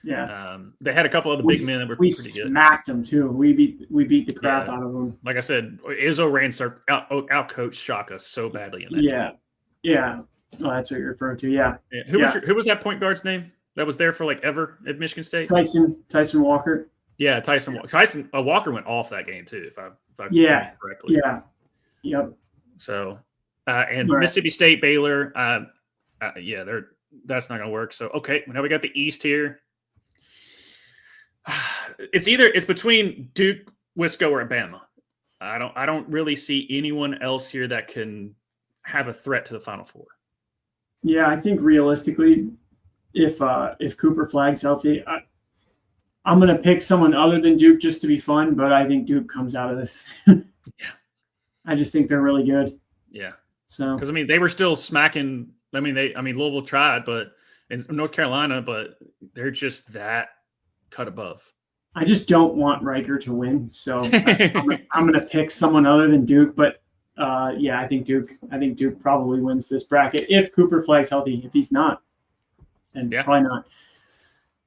Yeah, they had a couple of the big men that were pretty good. We smacked them too. We beat the crap out of them. Like I said, Izzo ran out coached Shaka so badly in that. Yeah. Oh, that's what you're referring to. Yeah. Who was that point guard's name that was there for like ever at Michigan State? Tyson Walker. Yeah, Tyson Walker went off that game too. If I remember correctly. Yeah. Yep. So, Mississippi State, Baylor. That's not going to work. So, okay, now we got the East here. It's between Duke, Wisco, or Bama. I don't really see anyone else here that can have a threat to the Final Four. Yeah, I think realistically, if Cooper Flag's healthy, I'm going to pick someone other than Duke just to be fun, but I think Duke comes out of this. I just think they're really good. Yeah. So because they were still smacking. Louisville tried, but in North Carolina, but they're just that cut above. I just don't want Riker to win, so I'm going to pick someone other than Duke. But Yeah, I think Duke probably wins this bracket if Cooper Flag's healthy. If he's not, then probably not.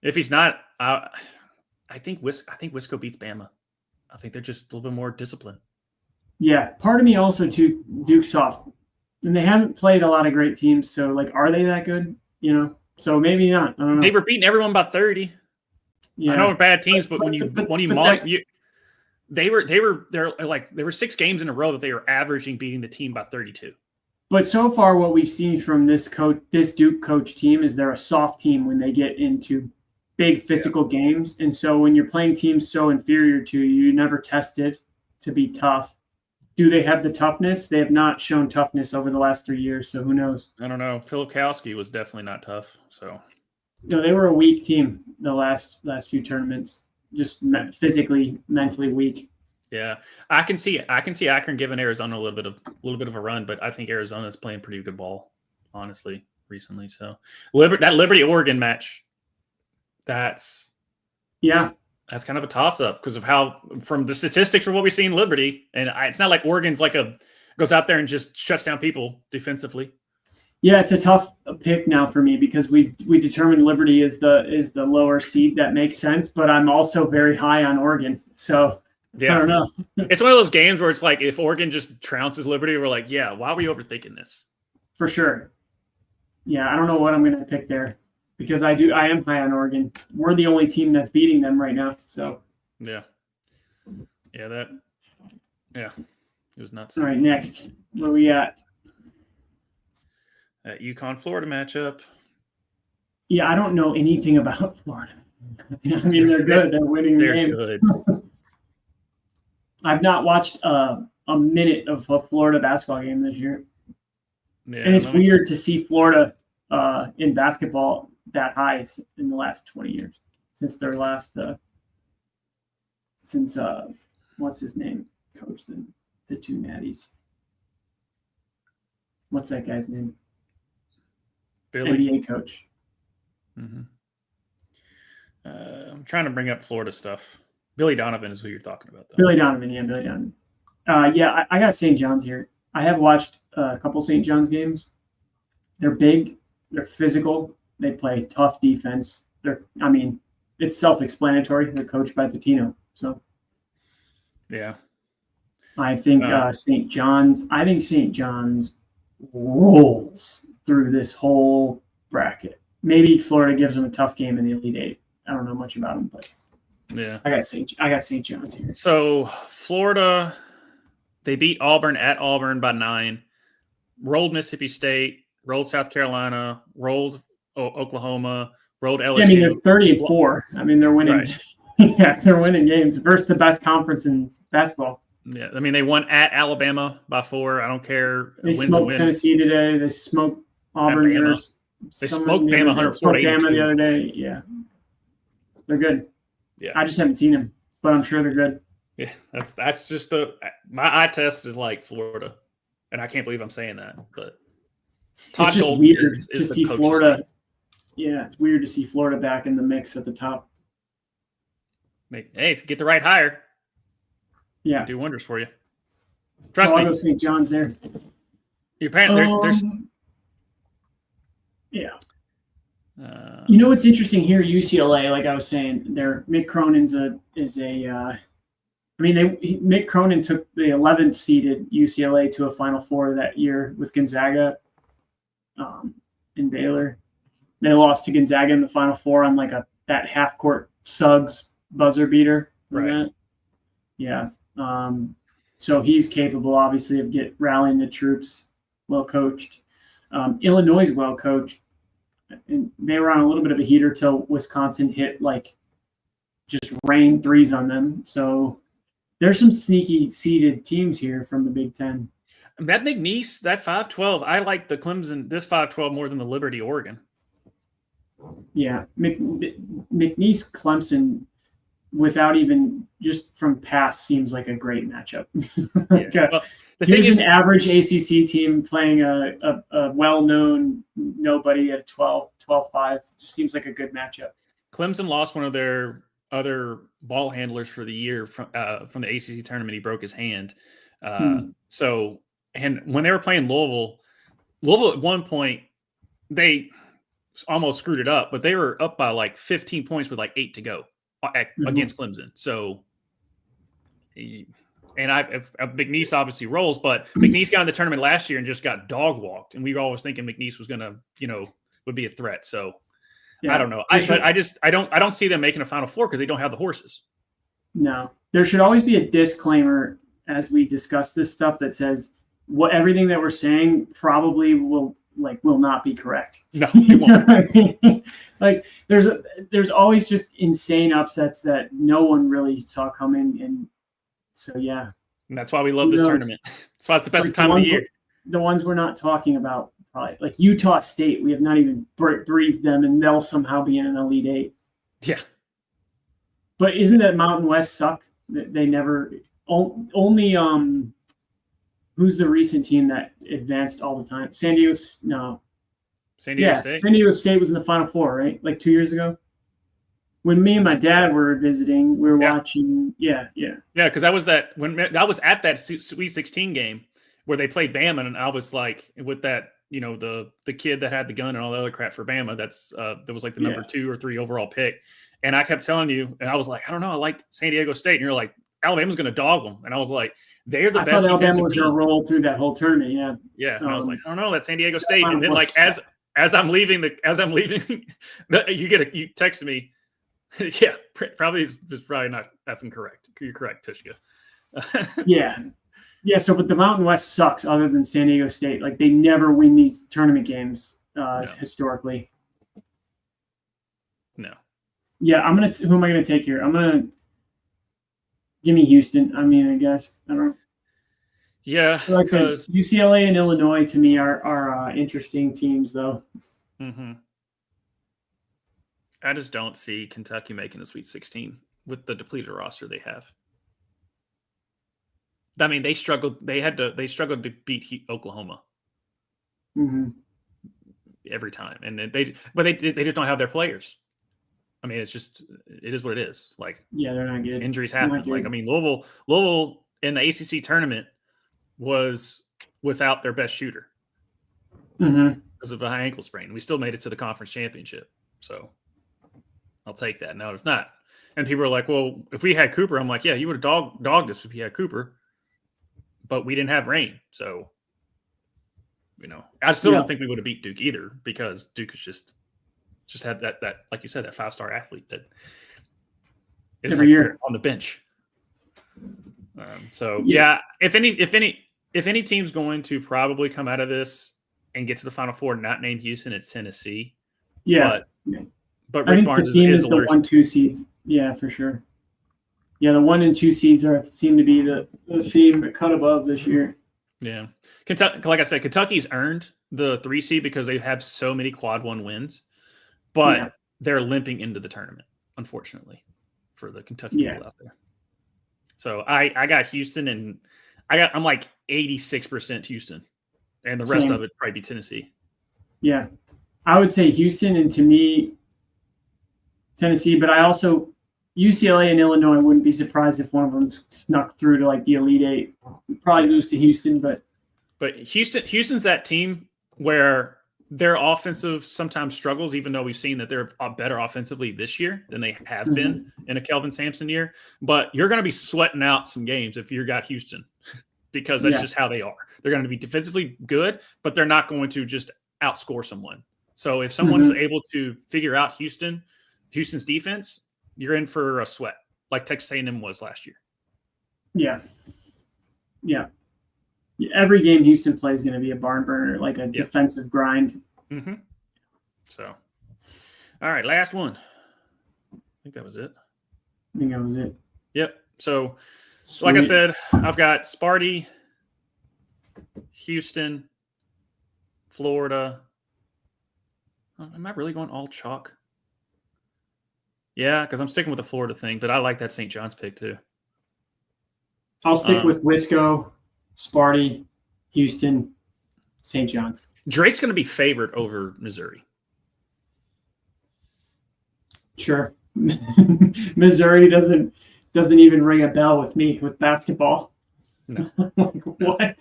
If he's not, I think Wisco beats Bama. I think they're just a little bit more disciplined. Yeah, part of me also too. Duke's soft, and they haven't played a lot of great teams. So, like, are they that good? So maybe not. I don't know. They were beating everyone by 30. Yeah, I know they're bad teams, but when you there were 6 games in a row that they were averaging beating the team by 32. But so far, what we've seen from this Duke coach team is they're a soft team when they get into big physical games. And so when you're playing teams so inferior to you, never tested to be tough. Do they have the toughness? They have not shown toughness over the last 3 years, so who knows? I don't know. Filipkowski was definitely not tough. So no, they were a weak team the last few tournaments, just physically, mentally weak. Yeah, I can see Akron giving Arizona a little bit of a run, but I think Arizona's playing pretty good ball, honestly, recently. So that Liberty Oregon match, that's kind of a toss up because of how, from the statistics for what we see in Liberty, and it's not like Oregon's goes out there and just shuts down people defensively. Yeah, it's a tough pick now for me because we determined Liberty is the lower seed. That makes sense, but I'm also very high on Oregon, so. Yeah. I don't know. It's one of those games where it's like if Oregon just trounces Liberty, we're like, yeah, why are we overthinking this? For sure. Yeah, I don't know what I'm going to pick there because I am high on Oregon. We're the only team that's beating them right now. So. Yeah. Yeah, it was nuts. All right, next. Where are we at? At UConn Florida matchup. Yeah, I don't know anything about Florida. I mean, they're good. They're winning games. They're good. I've not watched a minute of a Florida basketball game this year. Yeah, and it's weird to see Florida in basketball that high in the last 20 years since their last what's his name coached the two Natties. What's that guy's name? Billy. NBA coach. Mm-hmm. I'm trying to bring up Florida stuff. Billy Donovan is who you're talking about, though. Billy Donovan. I got St. John's here. I have watched a couple St. John's games. They're big. They're physical. They play tough defense. It's self-explanatory. They're coached by Pitino. So, yeah. I think St. John's. I think St. John's rolls through this whole bracket. Maybe Florida gives them a tough game in the Elite Eight. I don't know much about them, but. Yeah, I got St. John's here. So Florida, they beat Auburn at Auburn by 9, rolled Mississippi State, rolled South Carolina, rolled Oklahoma, rolled LSU. Yeah, I mean, they're 30-4. I mean, they're winning. Right. Yeah, they're winning games. Versus the best conference in basketball. Yeah, I mean, they won at Alabama by 4. I don't care. They smoked Tennessee today. They smoked Auburn. They smoked Bama 140. Bama the other day. Yeah, they're good. Yeah, I just haven't seen them, but I'm sure they're good. Yeah, that's just my eye test is like Florida, and I can't believe I'm saying that, but Todd it's just Golden weird to see Florida. Team. Yeah, it's weird to see Florida back in the mix at the top. Hey, if you get the right hire, yeah, do wonders for you. Trust so me. I'll go St. John's there. Your parent, there's yeah. You know what's interesting here? UCLA, like I was saying, Mick Cronin's Mick Cronin took the 11th seeded UCLA to a Final Four that year with Gonzaga, in Baylor. They lost to Gonzaga in the Final Four on that half court Suggs buzzer beater. Right. Yeah. So he's capable, obviously, of rallying the troops. Well coached. Illinois is well coached. And they were on a little bit of a heater till Wisconsin hit just rain threes on them. So there's some sneaky seeded teams here from the Big Ten. That McNeese, that 5-12, I like the Clemson, this 5-12 more than the Liberty Oregon. Yeah. McNeese Clemson, without even just from past, seems like a great matchup. Here's an average ACC team playing a well-known nobody at 12-5. Just seems like a good matchup. Clemson lost one of their other ball handlers for the year from the ACC tournament. He broke his hand. So And when they were playing Louisville at one point, they almost screwed it up, but they were up by like 15 points with like 8 to go against Clemson. So, and McNeese obviously rolls, but McNeese got in the tournament last year and just got dog walked. And we were always thinking McNeese was going to, would be a threat. So I don't know. I don't see them making a Final Four because they don't have the horses. No, there should always be a disclaimer as we discuss this stuff that says everything that we're saying probably will not be correct. No, it won't. I mean? Like there's always just insane upsets that no one really saw coming, and so yeah. And that's why we love this tournament. That's why it's the best time of the year. The ones we're not talking about, probably like Utah State, we have not even breathed them, and they'll somehow be in an Elite Eight. Yeah. But isn't that Mountain West suck? They never only who's the recent team that advanced all the time? San Diego State. San Diego State was in the Final Four, right? Like 2 years ago. When me and my dad were visiting, we were watching. Yeah. Because I was at that Sweet 16 game where they played Bama, and I was like, with that, the kid that had the gun and all the other crap for Bama. That was like the number 2 or 3 overall pick, and I kept telling you, and I was like, I don't know, I like San Diego State, and you're like, Alabama's going to dog them, and I was like, they're the best. I thought Alabama was going to roll through that whole tournament. Yeah. Yeah, and I was like, I don't know, that's San Diego State, and then like as I'm leaving, you texted me. Yeah, probably is probably not effing correct. You're correct, Tushka. Yeah. So, but the Mountain West sucks. Other than San Diego State, like they never win these tournament games historically. No. Yeah, who am I gonna take here? I'm gonna give me Houston. I mean, I guess I don't know. Yeah, like UCLA and Illinois to me are interesting teams, though. Mm-hmm. I just don't see Kentucky making the Sweet 16 with the depleted roster they have. I mean, they struggled. They struggled to beat Oklahoma every time, and they just don't have their players. I mean, it is what it is. Like, yeah, they're not good. Injuries happen. Like, I mean, Louisville in the ACC tournament was without their best shooter because of a high ankle sprain. We still made it to the conference championship, so I'll take that. No, it's not. And people are like, well, if we had Cooper, I'm like, yeah, you would have dogged us if you had Cooper. But we didn't have Rain. So, I still don't think we would have beat Duke either, because Duke is just had that, like you said, that 5-star athlete that is every year on the bench. If any team's going to probably come out of this and get to the Final Four, not named Houston, it's Tennessee. Yeah. But Rick Barnes is the 1-2 seeds. Yeah, for sure. Yeah, the 1 and 2 seeds seem to be the theme that cut above this year. Yeah. Kentucky, like I said, Kentucky's earned the 3 seed because they have so many quad 1 wins, but they're limping into the tournament, unfortunately, for the Kentucky people out there. So I got Houston, and I'm like 86% Houston, and the rest of it probably be Tennessee. Yeah. I would say Houston, and to me, Tennessee, but I also UCLA and Illinois, I wouldn't be surprised if one of them snuck through to like the Elite Eight. We'd probably lose to Houston, but Houston's that team where their offensive sometimes struggles, even though we've seen that they're better offensively this year than they have been in a Kelvin Sampson year. But you're going to be sweating out some games if you've got Houston, because that's just how they are. They're going to be defensively good, but they're not going to just outscore someone. So if someone's able to figure out Houston's defense, you're in for a sweat, like Texas A&M was last year. Yeah. Every game Houston plays is going to be a barn burner, like a defensive grind. So, all right, last one. I think that was it. Yep. So, like I said, I've got Sparty, Houston, Florida. Am I really going all chalk? Yeah, because I'm sticking with the Florida thing, but I like that St. John's pick too. I'll stick with Wisco, Sparty, Houston, St. John's. Drake's going to be favored over Missouri. Sure. Missouri doesn't even ring a bell with me with basketball. No. Like, what?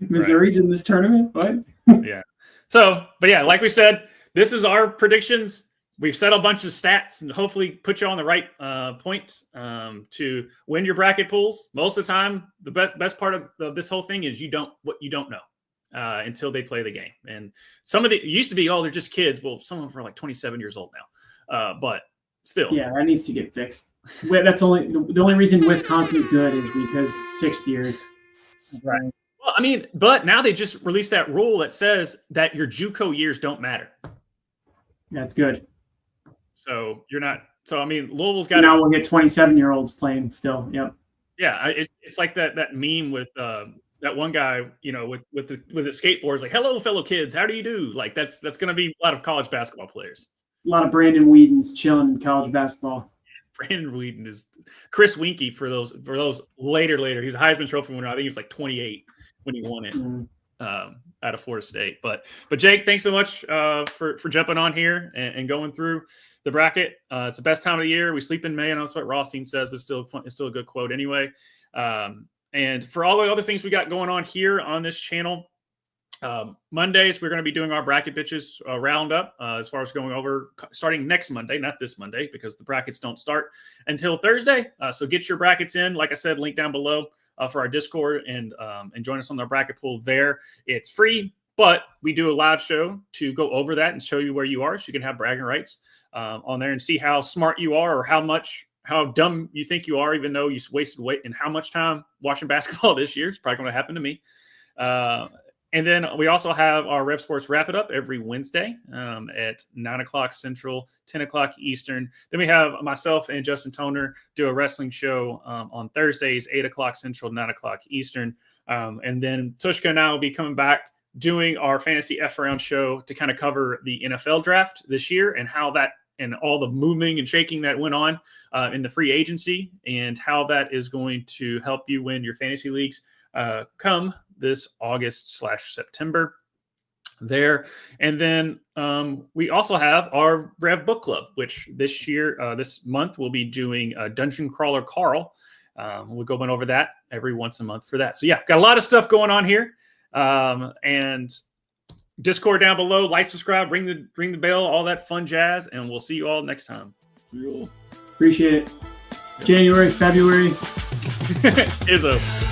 Missouri's in this tournament. What? Yeah. So, but yeah, like we said, this is our predictions. We've set a bunch of stats and hopefully put you on the right points to win your bracket pools. Most of the time, the best part of this whole thing is you don't know until they play the game. And some of it used to be, oh, they're just kids. Well, some of them are like 27 years old now, but still. Yeah, that needs to get fixed. That's only the only reason Wisconsin's good is because 6 years. Right. Well, I mean, but now they just released that rule that says that your JUCO years don't matter. That's good. So you're not. So I mean, Louisville's got. Now we'll get 27-year-olds playing still. Yep. Yeah, it's like that meme with that one guy, with the skateboards, like, "Hello, fellow kids, how do you do?" Like that's going to be a lot of college basketball players. A lot of Brandon Whedons chilling in college basketball. Brandon Whedon is Chris Winkie for those later. He was a Heisman Trophy winner. I think he was like 28 when he won it out of Florida State. But Jake, thanks so much for jumping on here and going through the bracket. It's the best time of the year. We sleep in May. I know that's what Rothstein says, but it's still a good quote anyway. And for all the other things we got going on here on this channel, Mondays, we're going to be doing our bracket bitches roundup as far as going over starting next Monday, not this Monday, because the brackets don't start until Thursday. So get your brackets in. Like I said, link down below for our Discord and join us on the bracket pool there. It's free, but we do a live show to go over that and show you where you are so you can have bragging rights on there and see how smart you are or how dumb you think you are, even though you wasted weight and how much time watching basketball this year. It's probably going to happen to me. And then we also have our Rev Sports Wrap It Up every Wednesday at 9 o'clock Central, 10 o'clock Eastern. Then we have myself and Justin Toner do a wrestling show on Thursdays, 8 o'clock Central, 9 o'clock Eastern. And then Tushka and I will be coming back doing our Fantasy F-Round show to kind of cover the NFL draft this year and how that and all the moving and shaking that went on in the free agency and how that is going to help you win your fantasy leagues come this August/September there. And then we also have our Rev Book Club, which this month we'll be doing Dungeon Crawler Carl. We'll go over that every once a month for that. So yeah, got a lot of stuff going on here. And Discord down below, like, subscribe, ring the bell, all that fun jazz, and we'll see you all next time. Appreciate it. January, February. Izzo.